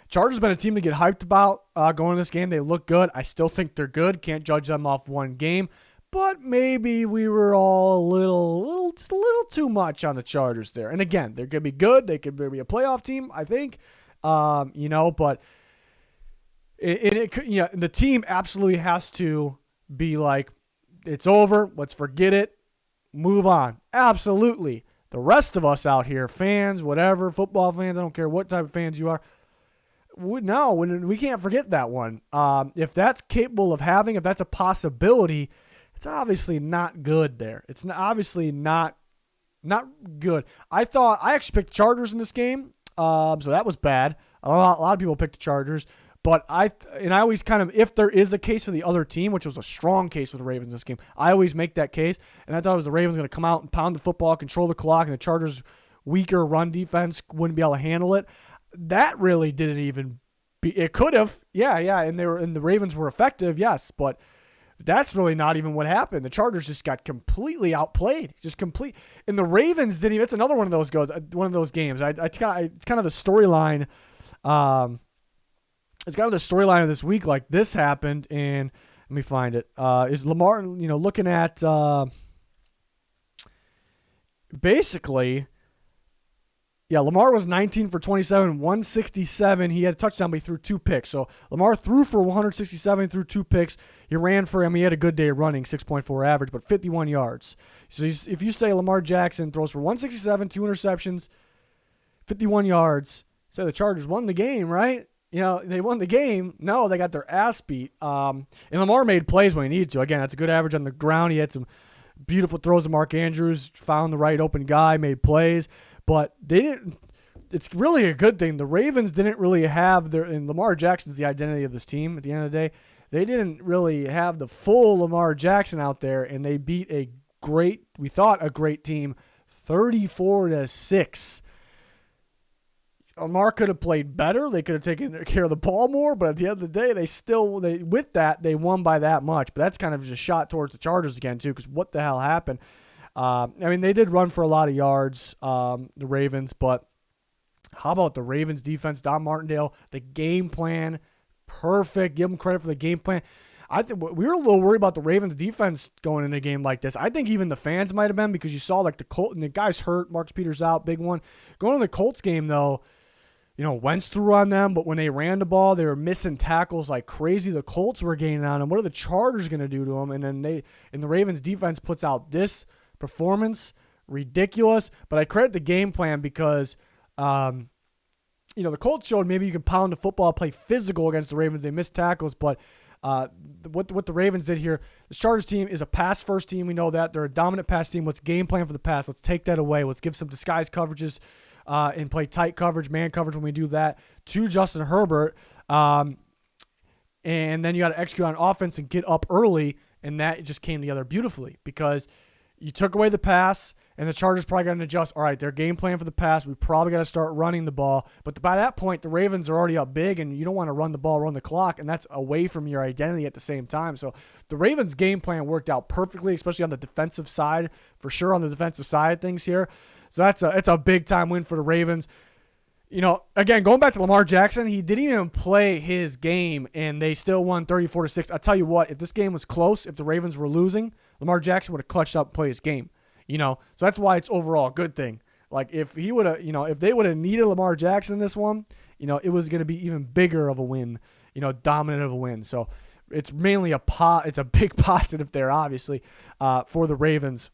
A: Chargers been a team to get hyped about going in this game. They look good. I still think they're good. Can't judge them off one game. But maybe we were all just a little too much on the Chargers there. And again, they're going to be good. They could be a playoff team, I think. But the team absolutely has to be like, it's over. Let's forget it. Move on. Absolutely. The rest of us out here, fans, whatever, football fans, I don't care what type of fans you are, no, we can't forget that one. If that's capable of if that's a possibility, it's obviously not good there. It's obviously not good. I actually picked Chargers in this game, so that was bad. A lot of people picked the Chargers, but I always kind of, if there is a case for the other team, which was a strong case for the Ravens in this game, I always make that case, and I thought it was the Ravens going to come out and pound the football, control the clock, and the Chargers' weaker run defense wouldn't be able to handle it. That really didn't even be. It could have, yeah, and the Ravens were effective, yes, but that's really not even what happened. The Chargers just got completely outplayed, and the Ravens didn't even. It's another one of those games. It's kind of the storyline. It's kind of the storyline of this week. Like this happened, and let me find it. Is Lamar? Looking at basically. Yeah, Lamar was 19 for 27, 167. He had a touchdown, but he threw 2 picks. So Lamar threw for 167, threw 2 picks. He ran for he had a good day running, 6.4 average, but 51 yards. So if you say Lamar Jackson throws for 167, 2 interceptions, 51 yards, say the Chargers won the game, right? They won the game. No, they got their ass beat. And Lamar made plays when he needed to. Again, that's a good average on the ground. He had some beautiful throws to Mark Andrews, found the right open guy, made plays. But they didn't. It's really a good thing. The Ravens didn't really have and Lamar Jackson's the identity of this team at the end of the day. They didn't really have the full Lamar Jackson out there, and they beat a great team, 34-6. Lamar could have played better. They could have taken care of the ball more, but at the end of the day, they won by that much. But that's kind of just a shot towards the Chargers again, too, because what the hell happened? They did run for a lot of yards, the Ravens, but how about the Ravens defense? Don Martindale, the game plan, perfect. Give them credit for the game plan. I think we were a little worried about the Ravens defense going into a game like this. I think even the fans might have been, because you saw like the Colts, and the guy's hurt. Marcus Peters out, big one. Going to the Colts game though, Wentz threw on them, but when they ran the ball, they were missing tackles like crazy. The Colts were gaining on them. What are the Chargers going to do to them? And then the Ravens defense puts out this performance, ridiculous. But I credit the game plan because, the Colts showed maybe you can pound the football, play physical against the Ravens. They missed tackles, but what the Ravens did here, this Chargers team is a pass-first team. We know that. They're a dominant pass team. Let's game plan for the pass. Let's take that away. Let's give some disguise coverages and play tight coverage, man coverage when we do that to Justin Herbert. And then you got to execute on offense and get up early, and that just came together beautifully because You took away the pass, and the Chargers probably got to adjust. All right, their game plan for the pass, we probably got to start running the ball. But by that point, the Ravens are already up big, and you don't want to run the ball, run the clock, and that's away from your identity at the same time. So the Ravens' game plan worked out perfectly, especially on the defensive side, for sure on the defensive side of things here. So it's a big-time win for the Ravens. Again, going back to Lamar Jackson, he didn't even play his game, and they still won 34-6. I tell you what, if this game was close, if the Ravens were losing, Lamar Jackson would have clutched up and played his game. So that's why it's overall a good thing. Like if he would have, if they would have needed Lamar Jackson in this one, it was going to be even bigger of a win, dominant of a win. So it's mainly it's a big positive there, obviously, for the Ravens.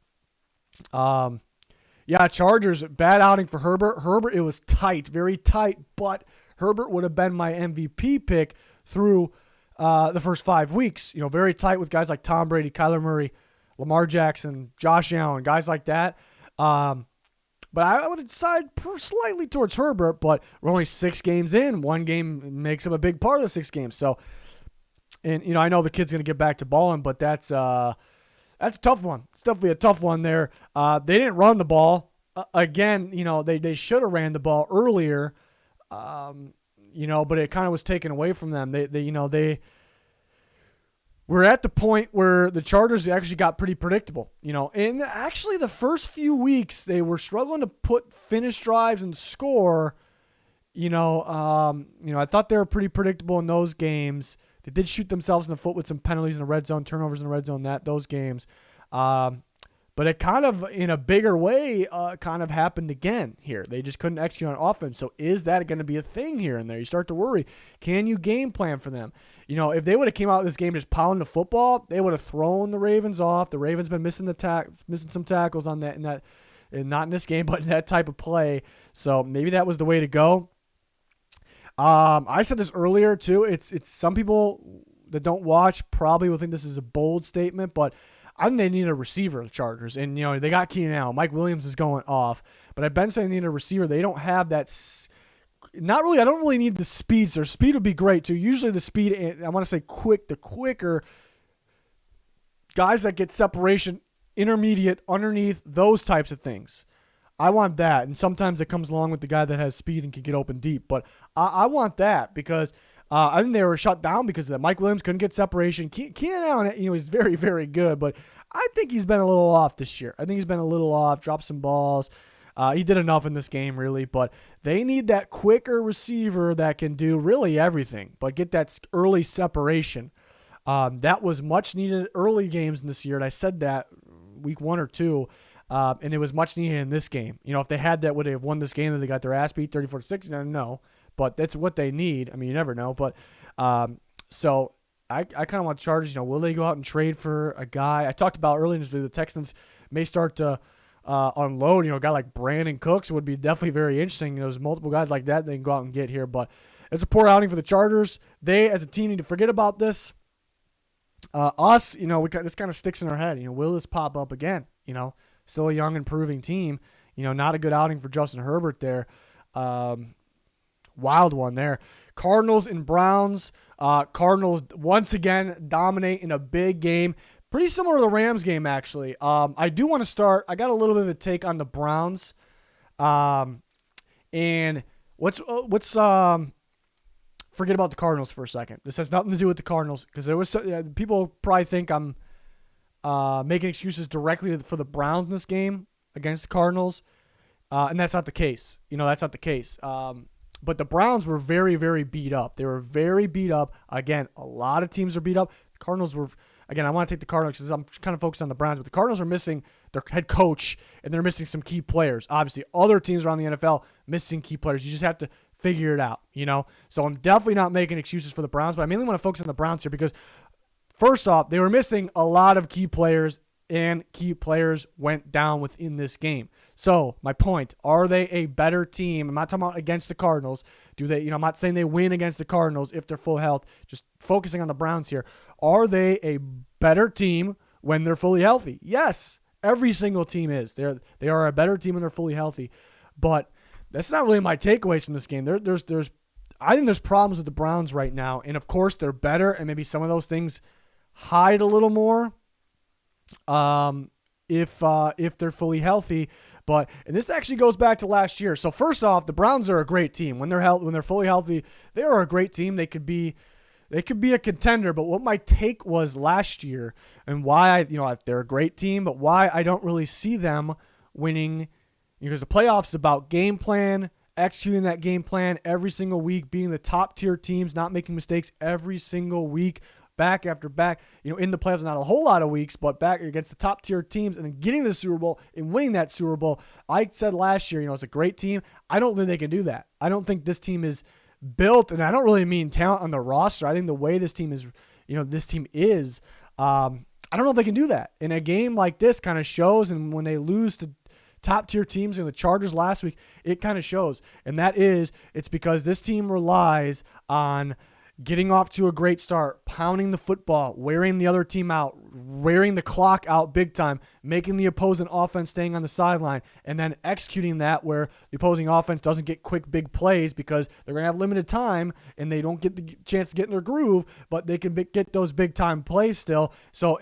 A: Chargers, bad outing for Herbert. Herbert, it was tight, very tight, but Herbert would have been my MVP pick through the first 5 weeks. Very tight with guys like Tom Brady, Kyler Murray, Lamar Jackson, Josh Allen, guys like that. But I would decide slightly towards Herbert, but we're only 6 games in. One game makes him a big part of the 6 games. So, and, I know the kid's going to get back to balling, but that's a tough one. It's definitely a tough one there. They didn't run the ball. Again, they should have ran the ball earlier, but it kind of was taken away from them. They were at the point where the Chargers actually got pretty predictable, and actually the first few weeks they were struggling to finish drives and score. I thought they were pretty predictable in those games. They did shoot themselves in the foot with some penalties in the red zone, turnovers in the red zone, those games. But it kind of, in a bigger way, kind of happened again here. They just couldn't execute on offense. So is that going to be a thing here and there? You start to worry. Can you game plan for them? If they would have came out of this game just pounding the football, they would have thrown the Ravens off. The Ravens been missing some tackles on that, and not in this game, but in that type of play. So maybe that was the way to go. I said this earlier too. It's some people that don't watch probably will think this is a bold statement, but I think they need a receiver, the Chargers. And, they got Keenan Allen. Mike Williams is going off. But I've been saying they need a receiver. They don't have that. Not really. I don't really need the speed. So speed would be great, too. Usually the speed, I want to say the quicker guys that get separation, intermediate, underneath, those types of things. I want that. And sometimes it comes along with the guy that has speed and can get open deep. But I want that because I think they were shut down because of that. Mike Williams couldn't get separation. Keenan Allen, he's very, very good, but I think he's been a little off this year. I think he's been a little off, dropped some balls. He did enough in this game, really, but they need that quicker receiver that can do really everything, but get that early separation. That was much needed early games in this year, and I said that week 1 or 2, and it was much needed in this game. If they had that, would they have won this game? That they got their ass beat 34-6? No. But that's what they need. I mean, you never know. But so I kind of want Chargers. Will they go out and trade for a guy? I talked about earlier in this video, the Texans may start to unload. A guy like Brandon Cooks would be definitely very interesting. There's multiple guys like that they can go out and get here. But it's a poor outing for the Chargers. They, as a team, need to forget about this. Us, this kind of sticks in our head. Will this pop up again? Still a young, improving team. Not a good outing for Justin Herbert there. Wild one there. Cardinals and Browns. Cardinals once again dominate in a big game. Pretty similar to the Rams game, actually. I do want to start. I got a little bit of a take on the Browns. And forget about the Cardinals for a second. This has nothing to do with the Cardinals because there was people probably think I'm making excuses directly for the Browns in this game against the Cardinals. And that's not the case. That's not the case. But the Browns were very, very beat up. They were very beat up. Again, a lot of teams are beat up. The Cardinals were, again, I want to take the Cardinals because I'm kind of focused on the Browns, but the Cardinals are missing their head coach, and they're missing some key players. Obviously, other teams around the NFL missing key players. You just have to figure it out, So I'm definitely not making excuses for the Browns, but I mainly want to focus on the Browns here because, first off, they were missing a lot of key players, and key players went down within this game. So my point, are they a better team? I'm not talking about against the Cardinals. Do they, I'm not saying they win against the Cardinals if they're full health, just focusing on the Browns here. Are they a better team when they're fully healthy? Yes, every single team is. They are a better team when they're fully healthy. But that's not really my takeaways from this game. I think there's problems with the Browns right now. And of course they're better, and maybe some of those things hide a little more. if they're fully healthy. And this actually goes back to last year. So first off, the Browns are a great team. When they're fully healthy, they are a great team. They could be a contender. But what my take was last year and why they're a great team, but why I don't really see them winning, because the playoffs is about game plan, executing that game plan every single week, being the top tier teams, not making mistakes every single week, back after back, in the playoffs, not a whole lot of weeks, but back against the top tier teams and then getting the Super Bowl and winning that Super Bowl. I said last year, it's a great team. I don't think they can do that. I don't think this team is built, and I don't really mean talent on the roster. I think the way this team is, I don't know if they can do that. In a game like this kind of shows, and when they lose to top tier teams in the Chargers last week, it kind of shows. And it's because this team relies on getting off to a great start, pounding the football, wearing the other team out, wearing the clock out big time, making the opposing offense staying on the sideline, and then executing that where the opposing offense doesn't get quick big plays because they're going to have limited time and they don't get the chance to get in their groove, but they can get those big time plays still. So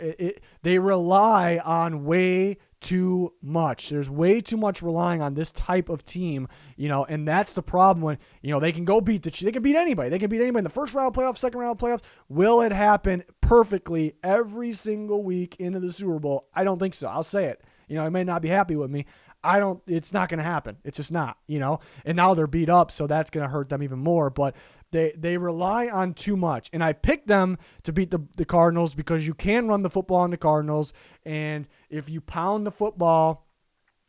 A: they rely on way too much. There's way too much relying on this type of team, and that's the problem when, they can go beat they can beat anybody. They can beat anybody in the first round of playoffs, second round of playoffs. Will it happen perfectly every single week into the Super Bowl? I don't think so. I'll say it. You may not be happy with me. It's not going to happen. It's just not, and now they're beat up. So that's going to hurt them even more, but they rely on too much. And I picked them to beat the Cardinals because you can run the football on the Cardinals. And if you pound the football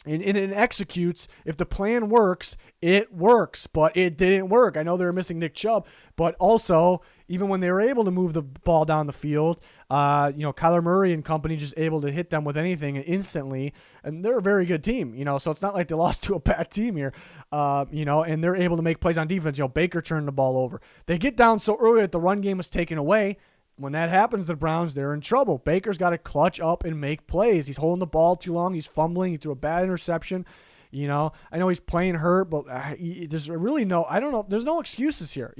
A: and it executes, if the plan works, it works, but it didn't work. I know they were missing Nick Chubb, but also even when they were able to move the ball down the field, Kyler Murray and company just able to hit them with anything instantly, and they're a very good team, so it's not like they lost to a bad team here, and they're able to make plays on defense. Baker turned the ball over. They get down so early that the run game was taken away. When that happens, the Browns, they're in trouble. Baker's got to clutch up and make plays. He's holding the ball too long. He's fumbling. He threw a bad interception. I know he's playing hurt, but there's really I don't know. There's no excuses here.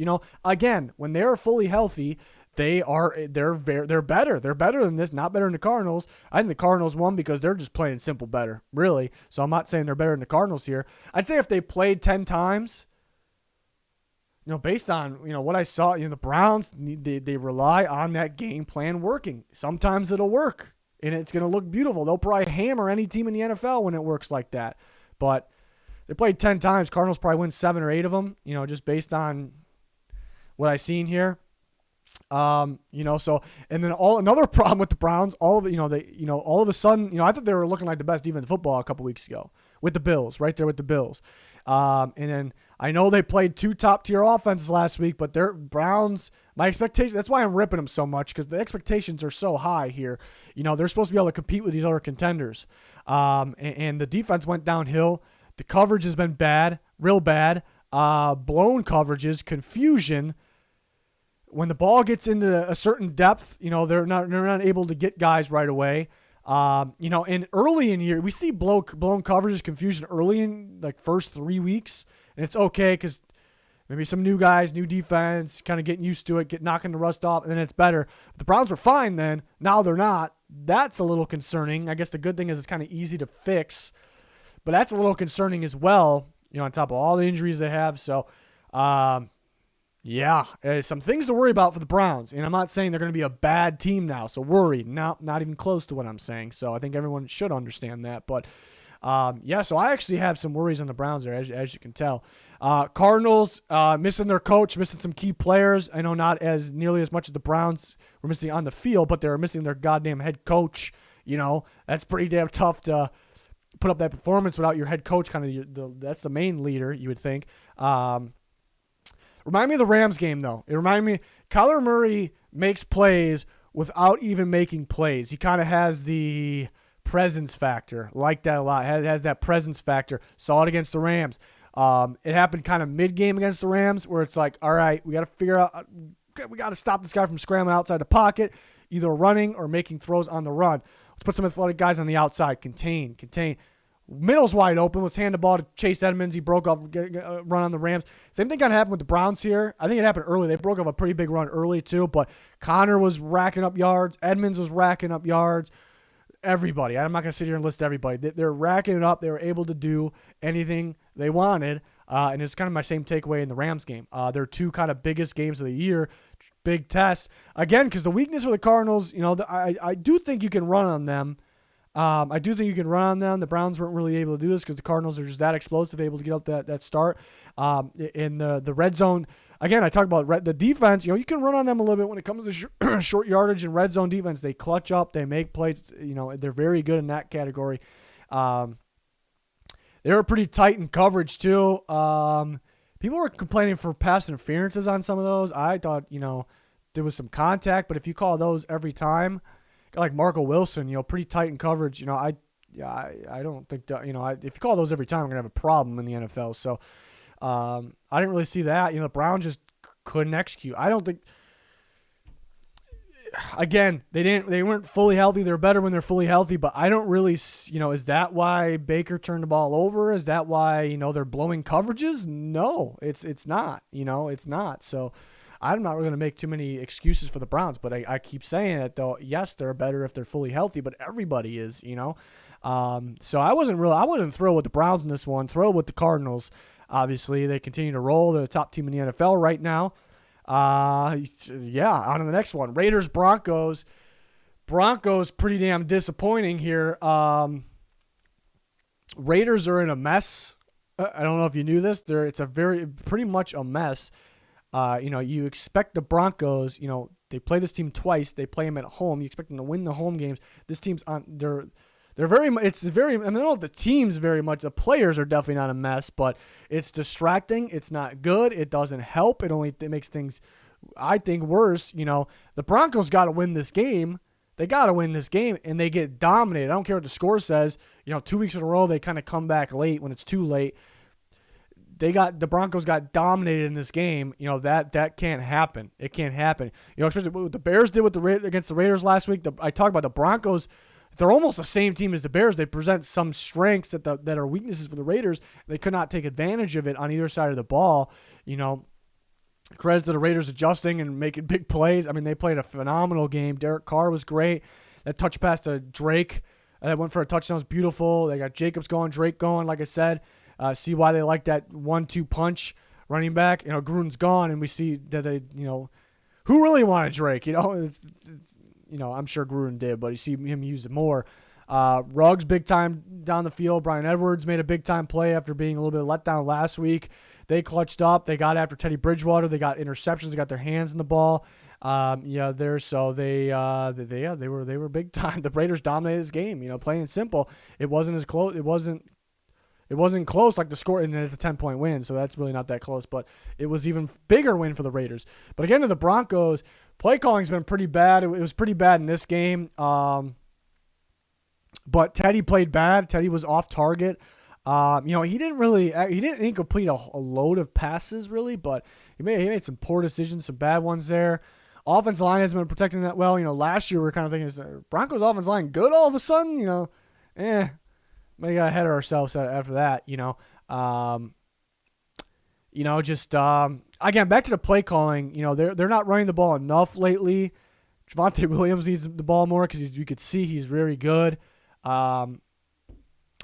A: Again, when they're fully healthy, they're better. They're better than this, not better than the Cardinals. I think the Cardinals won because they're just playing simple better, really. So I'm not saying they're better than the Cardinals here. I'd say if they played 10 times, based on, what I saw, the Browns, they rely on that game plan working. Sometimes it'll work, and it's going to look beautiful. They'll probably hammer any team in the NFL when it works like that. But they played 10 times. Cardinals probably win 7 or 8 of them, just based on what I've seen here. So, and then another problem with the Browns, all of a sudden, I thought they were looking like the best defense in football a couple weeks ago with the Bills, right there with the Bills. And then I know they played 2 top-tier offenses last week, but their Browns, my expectation, that's why I'm ripping them so much, because the expectations are so high here. They're supposed to be able to compete with these other contenders. And the defense went downhill. The coverage has been bad, real bad. Blown coverages, confusion. When the ball gets into a certain depth, they're not able to get guys right away. And early in the year, we see blown coverages, confusion early in like first 3 weeks, and it's okay because maybe some new guys, new defense, kind of getting used to it, knocking the rust off, and then it's better. But the Browns were fine then. Now they're not. That's a little concerning. I guess the good thing is it's kind of easy to fix, but that's a little concerning as well, on top of all the injuries they have. So, some things to worry about for the Browns. And I'm not saying they're going to be a bad team now, so worry. No, not even close to what I'm saying. So I think everyone should understand that. But, so I actually have some worries on the Browns there, as you can tell. Cardinals missing their coach, missing some key players. I know not as nearly as much as the Browns were missing on the field, but they were missing their goddamn head coach. That's pretty damn tough to put up that performance without your head coach. That's the main leader, you would think. Remind me of the Rams game, though. It reminded me, Kyler Murray makes plays without even making plays. He kind of has the presence factor. Like that a lot. Has that presence factor. Saw it against the Rams. It happened kind of mid-game against the Rams where it's like, all right, we got to figure out, we got to stop this guy from scrambling outside the pocket, either running or making throws on the run. Let's put some athletic guys on the outside. Contain. Middle's wide open. Let's hand the ball to Chase Edmonds. He broke off, run on the Rams. Same thing kind of happened with the Browns here. I think it happened early. They broke off a pretty big run early too, but Connor was racking up yards. Edmonds was racking up yards. everybody. I'm not going to sit here and list everybody. They're racking it up. They were able to do anything they wanted, and it's kind of my same takeaway in the Rams game. Their two kind of biggest games of the year, big tests. Again, because the weakness for the Cardinals, I do think you can run on them. The Browns weren't really able to do this because the Cardinals are just that explosive, able to get up that start. In the red zone, again, I talked about the defense. You can run on them a little bit when it comes to short yardage and red zone defense. They clutch up. They make plays. They're very good in that category. They were pretty tight in coverage too. People were complaining for pass interferences on some of those. I thought, there was some contact, but if you call those every time, like Marco Wilson, pretty tight in coverage. I don't think that, if you call those every time, I'm gonna have a problem in the NFL. So I didn't really see that. The Browns just couldn't execute. I don't think. Again, they weren't fully healthy. They're better when they're fully healthy, but I don't really, is that why Baker turned the ball over? Is that why, they're blowing coverages? No, it's not, it's not. So I'm not really going to make too many excuses for the Browns, but I keep saying that though. Yes, they're better if they're fully healthy, but everybody is, So I wasn't thrilled with the Browns in this one, thrilled with the Cardinals. Obviously they continue to roll. They're the top team in the NFL right now. On to the next one. Raiders, Broncos. Broncos pretty damn disappointing here. Raiders are in a mess. I don't know if you knew this. It's pretty much a mess. You expect the Broncos, they play this team twice. They play them at home. You expect them to win the home games. This team's on they're very, it's very, I mean, I don't know if the team's very much, the players are definitely not a mess, but it's distracting. It's not good. It doesn't help. It makes things, I think, worse. The Broncos got to win this game. They got to win this game, and they get dominated. I don't care what the score says. 2 weeks in a row, they kind of come back late when it's too late. The Broncos got dominated in this game. That can't happen. It can't happen. Especially what the Bears did against the Raiders last week. I talked about the Broncos. They're almost the same team as the Bears. They present some strengths that are weaknesses for the Raiders. They could not take advantage of it on either side of the ball. Credit to the Raiders adjusting and making big plays. I mean, they played a phenomenal game. Derek Carr was great. That touch pass to Drake that went for a touchdown was beautiful. They got Jacobs going, Drake going, like I said. See why they like that 1-2 punch running back. Gruden's gone, and we see that they, who really wanted Drake? I'm sure Gruden did, but you see him use it more. Ruggs, big time down the field. Bryan Edwards made a big time play after being a little bit let down last week. They clutched up. They got after Teddy Bridgewater. They got interceptions. They got their hands in the ball. They were big time. The Raiders dominated this game. Plain and simple. It wasn't as close. It wasn't close like the score, and it's a 10-point win, so that's really not that close. But it was even bigger win for the Raiders. But again, to the Broncos, play calling's been pretty bad. It was pretty bad in this game. But Teddy played bad. Teddy was off target. He didn't incomplete a load of passes really, but he made some poor decisions, some bad ones there. Offensive line hasn't been protecting that well. Last year we were kind of thinking, is the Broncos offensive line good all of a sudden? We got ahead of ourselves after that. Again, back to the play calling. They're not running the ball enough lately. Javonte Williams needs the ball more because you could see he's very good.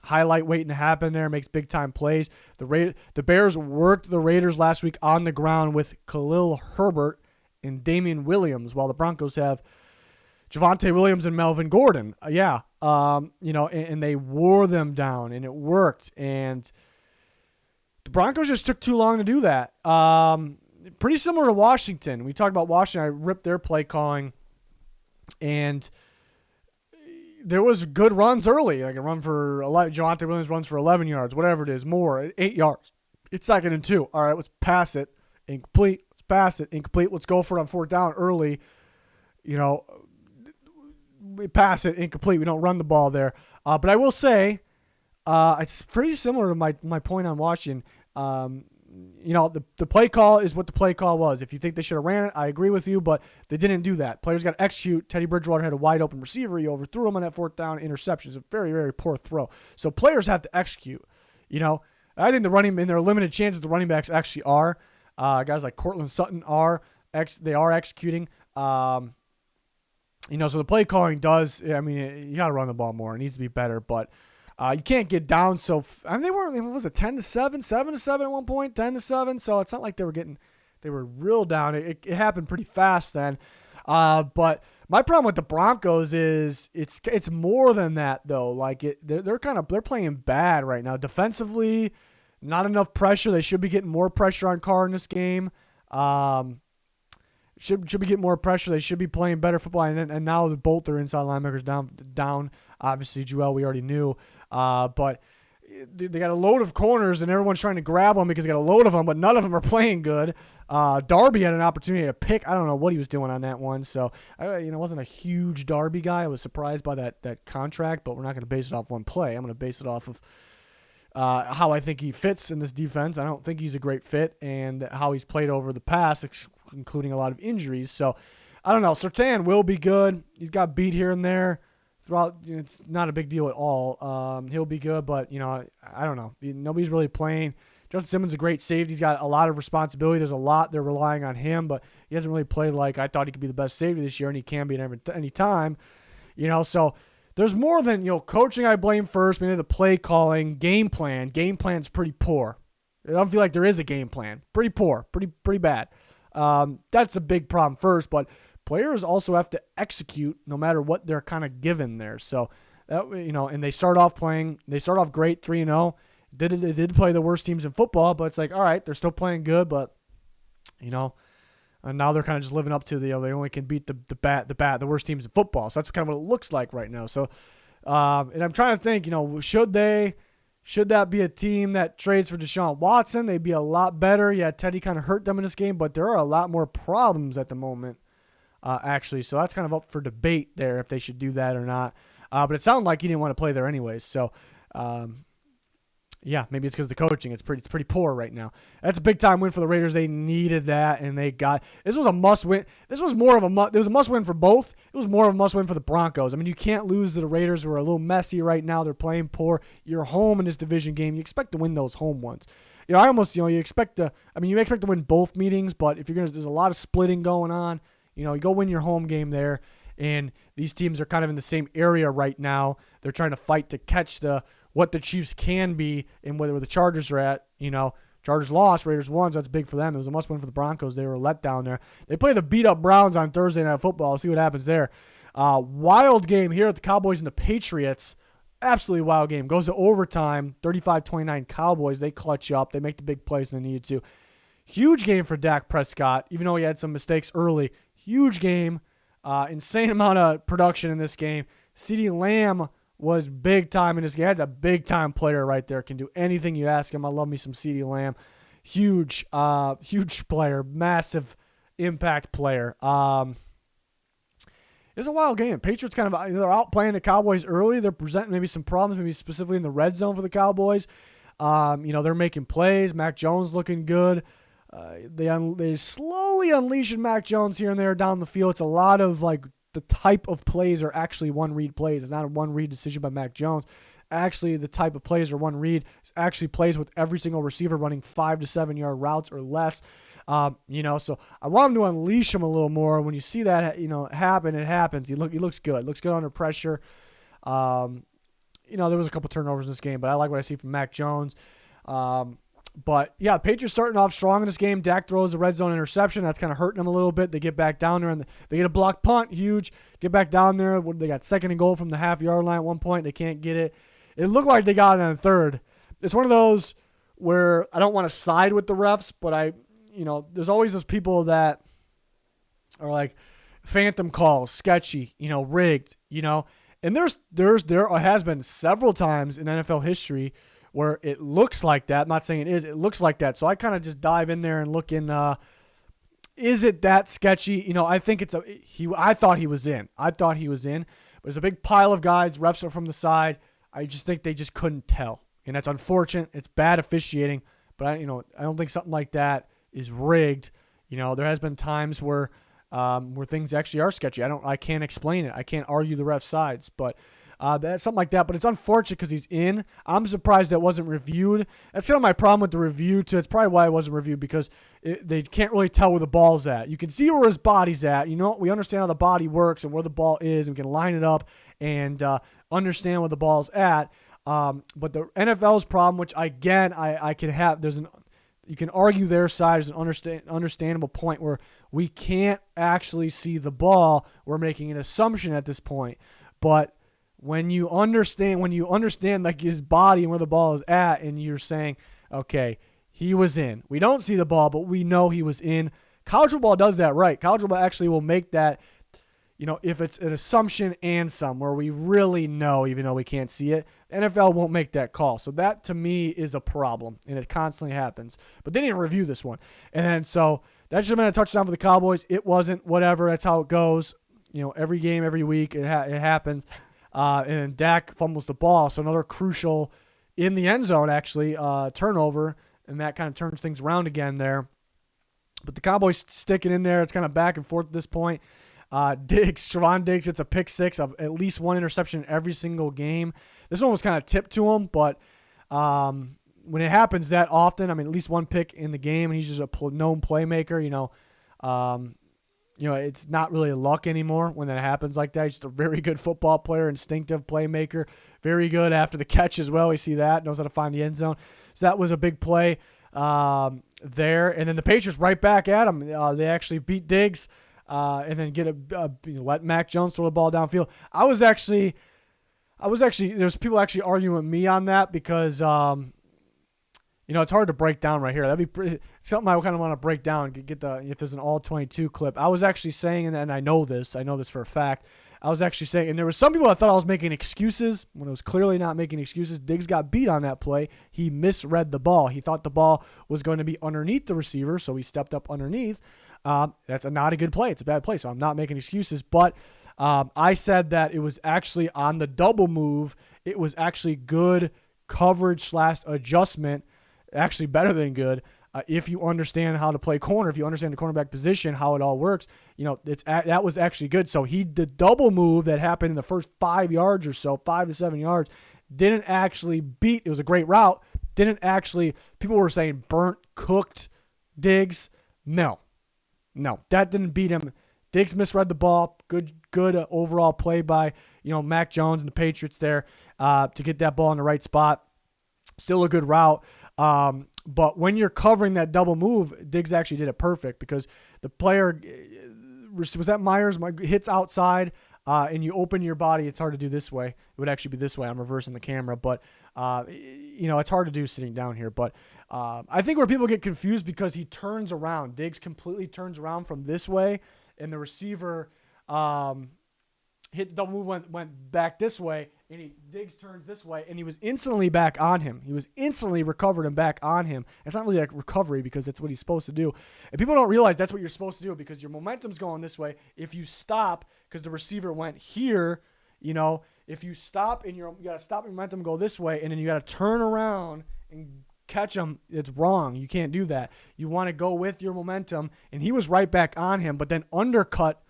A: Highlight waiting to happen there, makes big time plays. The Bears worked the Raiders last week on the ground with Khalil Herbert and Damian Williams, while the Broncos have Javonte Williams and Melvin Gordon. And they wore them down, and it worked. And the Broncos just took too long to do that. Pretty similar to Washington. We talked about Washington. I ripped their play calling, and there was good runs early. Like a run for 11. Javonte Williams runs for 11 yards, whatever it is, more, 8 yards. It's 2nd and 2. All right, let's pass it. Incomplete. Let's pass it. Incomplete. Let's go for it on 4th down early. We pass it. Incomplete. We don't run the ball there. But I will say, it's pretty similar to my point on Washington. The play call is what the play call was. If you think they should have ran it, I agree with you, but they didn't do that. Players got to execute. Teddy Bridgewater had a wide open receiver. He overthrew him on that 4th down interception. It's a very, very poor throw. So players have to execute. I think in their limited chances, the running backs actually are. Guys like Cortland Sutton are executing. So the play calling does, I mean, you got to run the ball more. It needs to be better, but you can't get down so, they weren't, what was it, 10-7, 7-7 at one point, 10-7, so it's not like they were real down. It happened pretty fast then. But my problem with the Broncos is it's more than that though. Like they're playing bad right now. Defensively, not enough pressure. They should be getting more pressure on Carr in this game. Should be getting more pressure. They should be playing better football. And now both their inside linebackers down. Obviously, Joel we already knew. But they got a load of corners, and everyone's trying to grab them because they got a load of them, but none of them are playing good. Darby had an opportunity to pick. I don't know what he was doing on that one. So, I wasn't a huge Darby guy. I was surprised by that contract, but we're not going to base it off one play. I'm going to base it off of how I think he fits in this defense. I don't think he's a great fit, and how he's played over the past, including a lot of injuries. So, I don't know. Surtain will be good. He's got beat here and there. Throughout, it's not a big deal at all. He'll be good, but, I don't know. Nobody's really playing. Justin Simmons is a great safety. He's got a lot of responsibility. There's a lot they're relying on him, but he hasn't really played like I thought he could be the best safety this year, and he can be at any time. So there's more than, coaching I blame first, maybe the play calling, game plan. Game plan's pretty poor. I don't feel like there is a game plan. Pretty poor, pretty bad. That's a big problem first, but players also have to execute no matter what they're kind of given there. So, and they start off great, 3-0. They did play the worst teams in football, but it's like, all right, they're still playing good, but, and now they're kind of just living up to they only can beat the worst teams in football. So that's kind of what it looks like right now. So, and I'm trying to think, should that be a team that trades for Deshaun Watson? They'd be a lot better. Yeah, Teddy kind of hurt them in this game, but there are a lot more problems at the moment. Actually. So that's kind of up for debate there if they should do that or not. But it sounded like he didn't want to play there anyways. So, yeah, maybe it's because of the coaching. It's pretty poor right now. That's a big time win for the Raiders. They needed that, and they got. This was a must win. This was more of a must. It was a must win for both. It was more of a must win for the Broncos. I mean, you can't lose to the Raiders, who are a little messy right now. They're playing poor. You're home in this division game. You expect to win those home ones. I almost you expect to. I mean, you expect to win both meetings, but if there's a lot of splitting going on. You go win your home game there, and these teams are kind of in the same area right now. They're trying to fight to catch what the Chiefs can be and where the Chargers are at. Chargers lost, Raiders won, so that's big for them. It was a must-win for the Broncos. They were let down there. They play the beat-up Browns on Thursday Night Football. We'll see what happens there. Wild game here at the Cowboys and the Patriots. Absolutely wild game. Goes to overtime, 35-29 Cowboys. They clutch up. They make the big plays they needed to. Huge game for Dak Prescott, even though he had some mistakes early. Huge game. Insane amount of production in this game. CeeDee Lamb was big time in this game. That's a big time player right there. Can do anything you ask him. I love me some CeeDee Lamb. Huge player. Massive impact player. It's a wild game. Patriots kind of, they're out playing the Cowboys early. They're presenting maybe some problems, maybe specifically in the red zone for the Cowboys. They're making plays. Mac Jones looking good. They slowly unleashing Mac Jones here and there down the field. It's a lot of the type of plays are actually one-read plays. It's not a one-read decision by Mac Jones. Actually, the type of plays are one-read. It's actually plays with every single receiver running 5 to 7 yard routes or less. So I want him to unleash him a little more. When you see that, happen, it happens. He looks good. Looks good under pressure. There was a couple turnovers in this game, but I like what I see from Mac Jones. But, yeah, Patriots starting off strong in this game. Dak throws a red zone interception. That's kind of hurting them a little bit. They get back down there, and they get a blocked punt. Huge. Get back down there. They got second and goal from the half-yard line at one point. They can't get it. It looked like they got it on the third. It's one of those where I don't want to side with the refs, but there's always those people that are like phantom calls, sketchy, rigged, And there has been several times in NFL history where it looks like that. I'm not saying it is. It looks like that. So I kind of just dive in there and look in. Is it that sketchy? I think I thought he was in. But there's a big pile of guys. Refs are from the side. I just think they just couldn't tell, and that's unfortunate. It's bad officiating, but I don't think something like that is rigged. There has been times where things actually are sketchy. I can't explain it. I can't argue the ref sides, but That's something like that, but it's unfortunate because he's in. I'm surprised that wasn't reviewed. That's kind of my problem with the review, too. It's probably why it wasn't reviewed, because they can't really tell where the ball's at. You can see where his body's at. We understand how the body works and where the ball is, and we can line it up and understand where the ball's at. But the NFL's problem, which, again, I can have, you can argue their side is an understandable point where we can't actually see the ball. We're making an assumption at this point. But when you understand like his body and where the ball is at, and you're saying, okay, he was in. We don't see the ball, but we know he was in. College football does that right. College football actually will make that, if it's an assumption and some where we really know, even though we can't see it, NFL won't make that call. So that, to me, is a problem, and it constantly happens. But they didn't review this one. And then so that should have been a touchdown for the Cowboys. It wasn't. Whatever. That's how it goes. Every game, every week, it happens. And then Dak fumbles the ball. So another crucial in the end zone, actually, turnover, and that kind of turns things around again there. But the Cowboys stick it in there. It's kind of back and forth at this point. Trevon Diggs gets a pick six of at least one interception every single game. This one was kind of tipped to him, but when it happens that often, at least one pick in the game, and he's just a known playmaker, it's not really luck anymore when that happens like that. He's just a very good football player, instinctive playmaker, very good after the catch as well. We see that, knows how to find the end zone. So that was a big play there. And then the Patriots right back at him. They actually beat Diggs and then let Mac Jones throw the ball downfield. I was actually there's people actually arguing with me on that because it's hard to break down right here. That'd be pretty, something I kind of want to break down. If there's an all 22 clip. I was actually saying, and I know this for a fact. I was actually saying, and there were some people that thought I was making excuses when I was clearly not making excuses. Diggs got beat on that play. He misread the ball. He thought the ball was going to be underneath the receiver, so he stepped up underneath. That's not a good play. It's a bad play, so I'm not making excuses. But I said that it was actually on the double move. It was actually good coverage / adjustment, actually better than good. If you understand how to play corner, if you understand the cornerback position, how it all works, that was actually good. So the double move that happened in the first 5 yards or so, 5 to 7 yards, didn't actually beat. It was a great route. Didn't actually. People were saying burnt, cooked Diggs. No, that didn't beat him. Diggs misread the ball. Good overall play by Mac Jones and the Patriots there to get that ball in the right spot. Still a good route. But when you're covering that double move, Diggs actually did it perfect because the player, was that Myers, hits outside and you open your body. It's hard to do this way. It would actually be this way. I'm reversing the camera, but it's hard to do sitting down here. But I think where people get confused because he turns around. Diggs completely turns around from this way, and the receiver hit the double move, went back this way, and Diggs turns this way, and he was instantly back on him. He was instantly recovered and back on him. It's not really like recovery because that's what he's supposed to do. And people don't realize that's what you're supposed to do because your momentum's going this way. If you stop because the receiver went here, if you stop and you got to stop your momentum, go this way, and then you got to turn around and catch him, it's wrong. You can't do that. You want to go with your momentum, and he was right back on him, but then undercut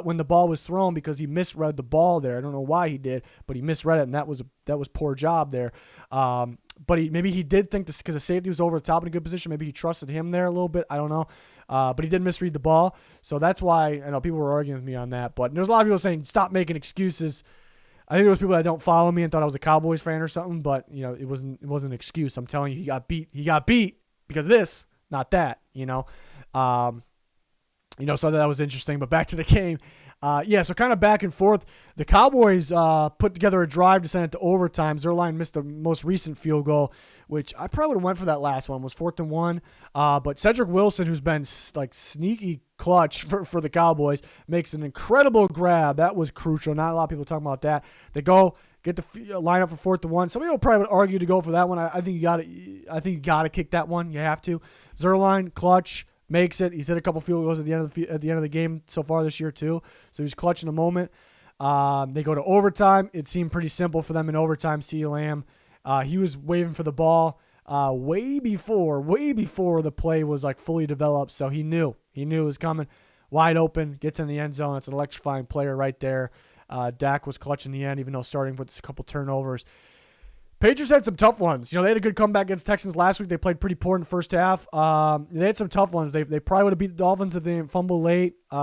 A: when the ball was thrown because he misread the ball there. I don't know why he did, but he misread it, and that was poor job there. But maybe he did think this because the safety was over the top in a good position. Maybe he trusted him there a little bit. I don't know. But he did misread the ball, so that's why I know people were arguing with me on that. But there's a lot of people saying stop making excuses. I think there was people that don't follow me and thought I was a Cowboys fan or something, but it wasn't an excuse. I'm telling you, he got beat. He got beat because of this, not that. So that was interesting. But back to the game. So kind of back and forth. The Cowboys put together a drive to send it to overtime. Zerline missed the most recent field goal, which I probably would have went for that last one. It was 4th and 1. But Cedric Wilson, who's been sneaky clutch for the Cowboys, makes an incredible grab. That was crucial. Not a lot of people talking about that. They get the line up for 4th and 1. Some people probably would argue to go for that one. I think you got to kick that one. You have to. Zerline, clutch. Makes it. He's hit a couple field goals at the end of the game so far this year too. So he's clutching a moment. They go to overtime. It seemed pretty simple for them in overtime. CeeDee Lamb, he was waving for the ball way before the play was fully developed. So he knew it was coming. Wide open, gets in the end zone. It's an electrifying player right there. Dak was clutch in the end, even though starting with a couple turnovers. Patriots had some tough ones. They had a good comeback against Texans last week. They played pretty poor in the first half. They had some tough ones. They probably would have beat the Dolphins if they didn't fumble late. They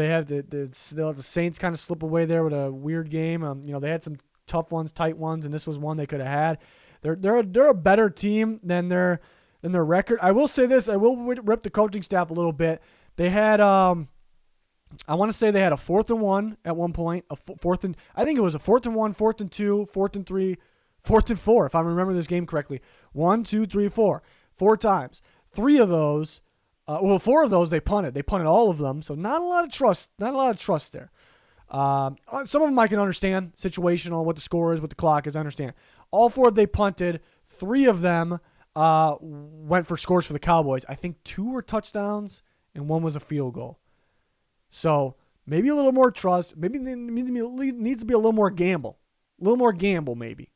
A: had the Saints kind of slip away there with a weird game. They had some tough ones, tight ones, and this was one they could have had. They're a better team than their record. I will say this. I will rip the coaching staff a little bit. They had I want to say they had a 4th and 1 at one point. I think it was a 4th and 1, 4th and 2, 4th and 3, 4th and 4. If I remember this game correctly, 1, 2, 3, 4, 4 times. 3 of those. 4 of those they punted. They punted all of them, so not a lot of trust. Not a lot of trust there. Some of them I can understand, situational, what the score is, what the clock is. I understand. All 4 they punted. 3 of them went for scores for the Cowboys. I think 2 were touchdowns and 1 was a field goal. So maybe a little more trust. Maybe there needs to be a little more gamble. A little more gamble, maybe.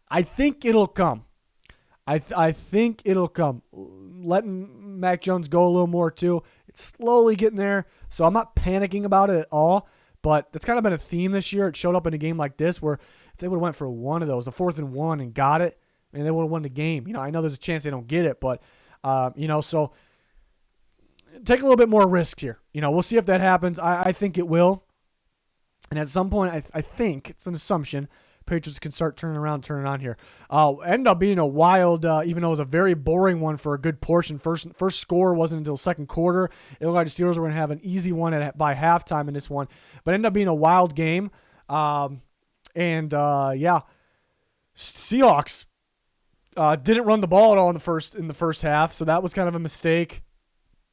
A: I think it'll come. I think it'll come. Letting Mac Jones go a little more too. It's slowly getting there. So I'm not panicking about it at all. But that's kind of been a theme this year. It showed up in a game like this where if they would have went for one of those, the 4th and 1, and got it, and they would have won the game. I know there's a chance they don't get it, but so take a little bit more risk here. We'll see if that happens. I think it will. And at some point, I think, it's an assumption, Patriots can start turning on here. End up being a wild, even though it was a very boring one for a good portion. First score wasn't until second quarter. It looked like the Steelers were going to have an easy one by halftime in this one. But ended up being a wild game. Seahawks didn't run the ball at all in the first half, so that was kind of a mistake.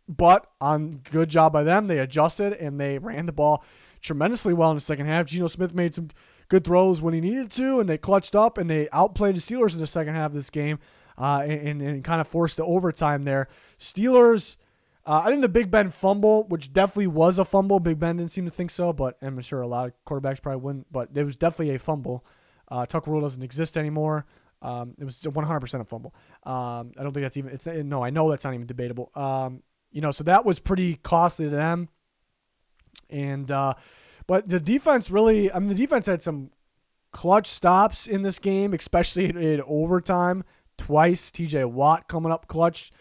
A: But on good job by them, they adjusted and they ran the ball tremendously well in the second half. Geno Smith made some good throws when he needed to, and they clutched up and they outplayed the Steelers in the second half of this game, and kind of forced the overtime there. Steelers, I think the Big Ben fumble, which definitely was a fumble. Big Ben didn't seem to think so, but I'm sure a lot of quarterbacks probably wouldn't. But it was definitely a fumble. Tuck rule doesn't exist anymore. It was 100% a fumble. I don't think that's even. I know that's not even debatable. So that was pretty costly to them. And but the defense the defense had some clutch stops in this game, especially in overtime. Twice, TJ Watt coming up clutch.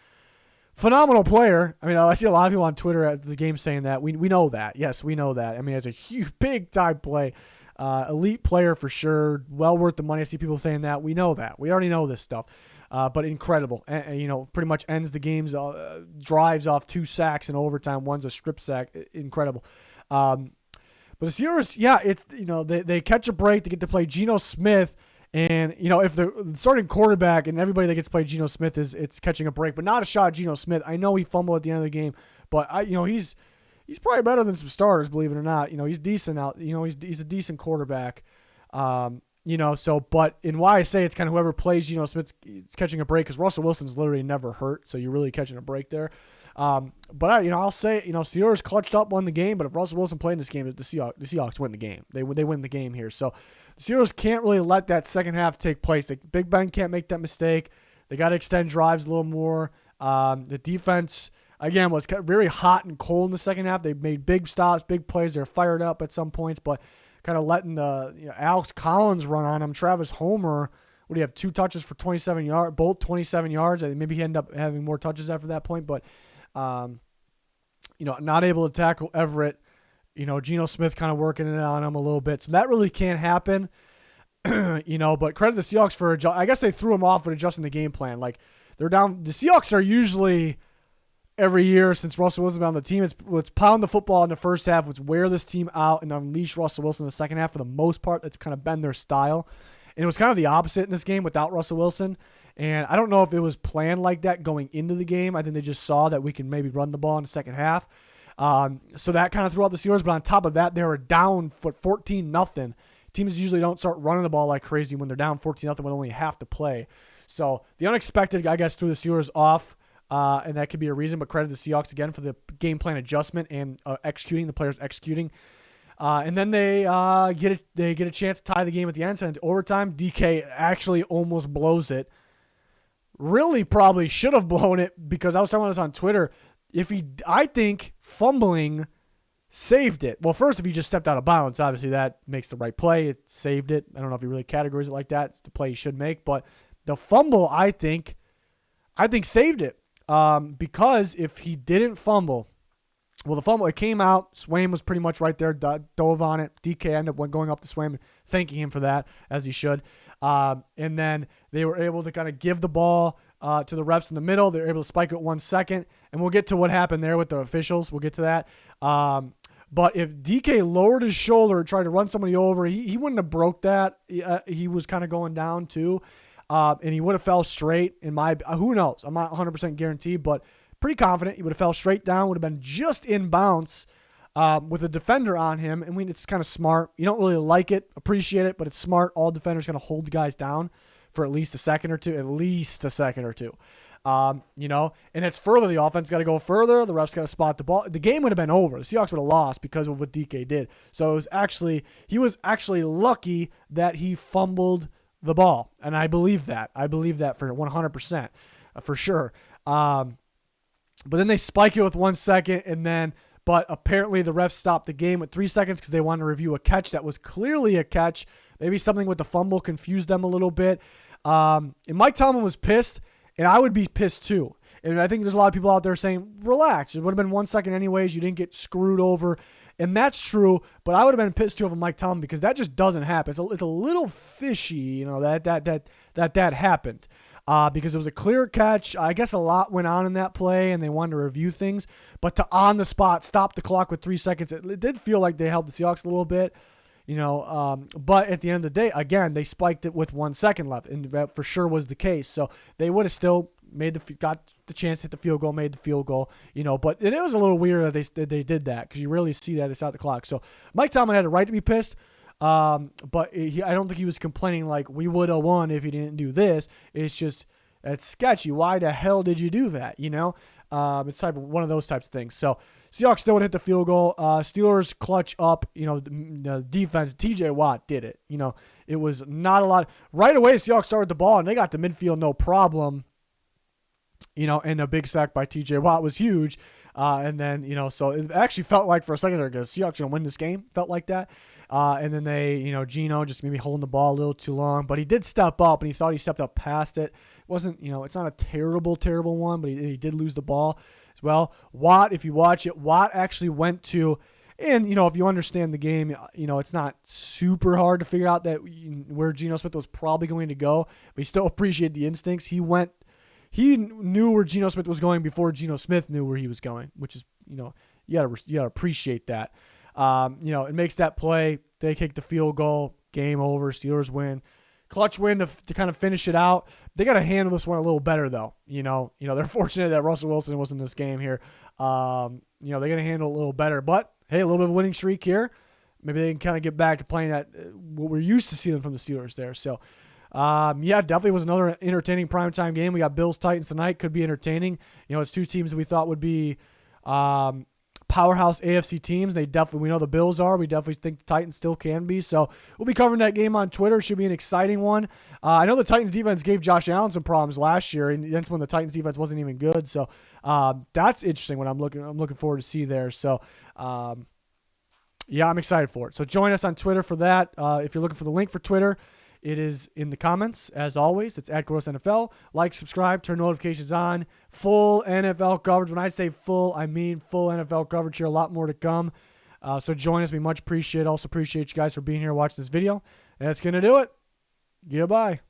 A: Phenomenal player. I see a lot of people on Twitter at the game saying that. We know that. Yes, we know that. It's a huge, big-time play. Elite player for sure. Well worth the money. I see people saying that. We know that. We already know this stuff. But incredible. Pretty much ends the game's drives off 2 sacks in overtime. One's a strip sack. Incredible. But the Steelers, it's they catch a break to get to play Geno Smith, and if the starting quarterback and everybody that gets to play Geno Smith it's catching a break, but not a shot at Geno Smith. I know he fumbled at the end of the game, but he's probably better than some starters, believe it or not. He's decent out. He's a decent quarterback. But in why I say it's kind of whoever plays Geno Smith's catching a break, because Russell Wilson's literally never hurt, so you're really catching a break there. I'll say, Steelers clutched up, won the game, but if Russell Wilson played in this game, the Seahawks win the game. They win the game here. So the Steelers can't really let that second half take place. Big Ben can't make that mistake. They got to extend drives a little more. The defense, again, was very hot and cold in the second half. They made big stops, big plays. They're fired up at some points, but kind of letting Alex Collins run on them. Travis Homer, what do you have, 2 touches for 27 yards, both 27 yards. Maybe he ended up having more touches after that point, but not able to tackle Everett. Geno Smith kind of working it on him a little bit. So that really can't happen. But credit the Seahawks for I guess they threw him off with adjusting the game plan. Like, they're down. The Seahawks are usually every year since Russell Wilson's been on the team, let's pound the football in the first half, let's wear this team out and unleash Russell Wilson in the second half for the most part. That's kind of been their style. And it was kind of the opposite in this game without Russell Wilson. And I don't know if it was planned like that going into the game. I think they just saw that we can maybe run the ball in the second half. So that kind of threw out the Steelers. But on top of that, they were down for 14-0. Teams usually don't start running the ball like crazy when they're down 14-0 with only half to play. So the unexpected, I guess, threw the Steelers off. And that could be a reason. But credit the Seahawks again for the game plan adjustment and the players executing. And then they get a chance to tie the game at the end. And overtime, DK actually almost blows it. Really probably should have blown it because I was talking about this on Twitter. I think fumbling saved it. Well, first, if he just stepped out of bounds, obviously that makes the right play. It saved it. I don't know if he really categorizes it like that. It's the play he should make. But the fumble, I think saved it. Because if he didn't fumble, well, the fumble, it came out. Swaim was pretty much right there, dove on it. DK ended up going up to Swaim and thanking him for that, as he should. And then they were able to kind of give the ball to the refs in the middle. They were able to spike it 1 second. And we'll get to what happened there with the officials. We'll get to that. But if DK lowered his shoulder and tried to run somebody over, he wouldn't have broke that. He was kind of going down too. And he would have fell straight who knows? I'm not 100% guaranteed, but pretty confident he would have fell straight down, would have been just in bounds with a defender on him. And it's kind of smart. You don't really like it, appreciate it, but it's smart. All defenders kind of hold guys down for at least a second or two. And it's further. The offense got to go further. The refs got to spot the ball. The game would have been over. The Seahawks would have lost because of what DK did. So he was actually lucky that he fumbled the ball. And I believe that. I believe that for 100%, for sure. But then they spike it with 1 second, but apparently the refs stopped the game with 3 seconds because they wanted to review a catch that was clearly a catch. Maybe something with the fumble confused them a little bit. And Mike Tomlin was pissed, and I would be pissed too. And I think there's a lot of people out there saying, relax. It would have been 1 second anyways. You didn't get screwed over. And that's true, but I would have been pissed too over Mike Tomlin because that just doesn't happen. It's a little fishy, that happened. Because it was a clear catch. I guess a lot went on in that play, and they wanted to review things. But to on the spot stop the clock with 3 seconds, it did feel like they helped the Seahawks a little bit, But at the end of the day, again, they spiked it with 1 second left, and that for sure was the case. So they would have still got the chance to hit the field goal, made the field goal, But it was a little weird that they did that because you really see that it's out the clock. So Mike Tomlin had a right to be pissed. But I don't think he was complaining like we would have won if he didn't do this. It's sketchy. Why the hell did you do that? It's one of those types of things. So Seahawks still would hit the field goal. Steelers clutch up. The defense. TJ Watt did it. It was not a lot. Right away, Seahawks started the ball and they got to midfield no problem. And a big sack by TJ Watt was huge. And then, so it actually felt like for a second there, because Seahawks going to win this game. Felt like that. And then they, Geno just maybe holding the ball a little too long. But he did step up, and he thought he stepped up past it. It wasn't, it's not a terrible, terrible one, but he did lose the ball as well. Watt, if you watch it, Watt actually went to, and, if you understand the game, it's not super hard to figure out that where Geno Smith was probably going to go. But you still appreciate the instincts. He knew where Geno Smith was going before Geno Smith knew where he was going, which is, you gotta appreciate that. It makes that play. They kick the field goal. Game over. Steelers win. Clutch win to kind of finish it out. They got to handle this one a little better, though. They're fortunate that Russell Wilson was in this game here. They got to handle it a little better. But, hey, a little bit of a winning streak here. Maybe they can kind of get back to playing at what we're used to seeing from the Steelers there. So, definitely was another entertaining primetime game. We got Bills-Titans tonight. Could be entertaining. It's two teams that we thought would be powerhouse AFC teams. We know the Bills are. We definitely think the Titans still can be. So we'll be covering that game on Twitter. Should be an exciting one. I know the Titans defense gave Josh Allen some problems last year, and that's when the Titans defense wasn't even good. So that's interesting. What I'm looking forward to see there. So I'm excited for it. So join us on Twitter for that. If you're looking for the link for Twitter, it is in the comments, as always. It's at Gross NFL. Like, subscribe, turn notifications on. Full NFL coverage. When I say full, I mean full NFL coverage here. A lot more to come. So join us. We much appreciate it. Also appreciate you guys for being here watching this video. And that's going to do it. Goodbye.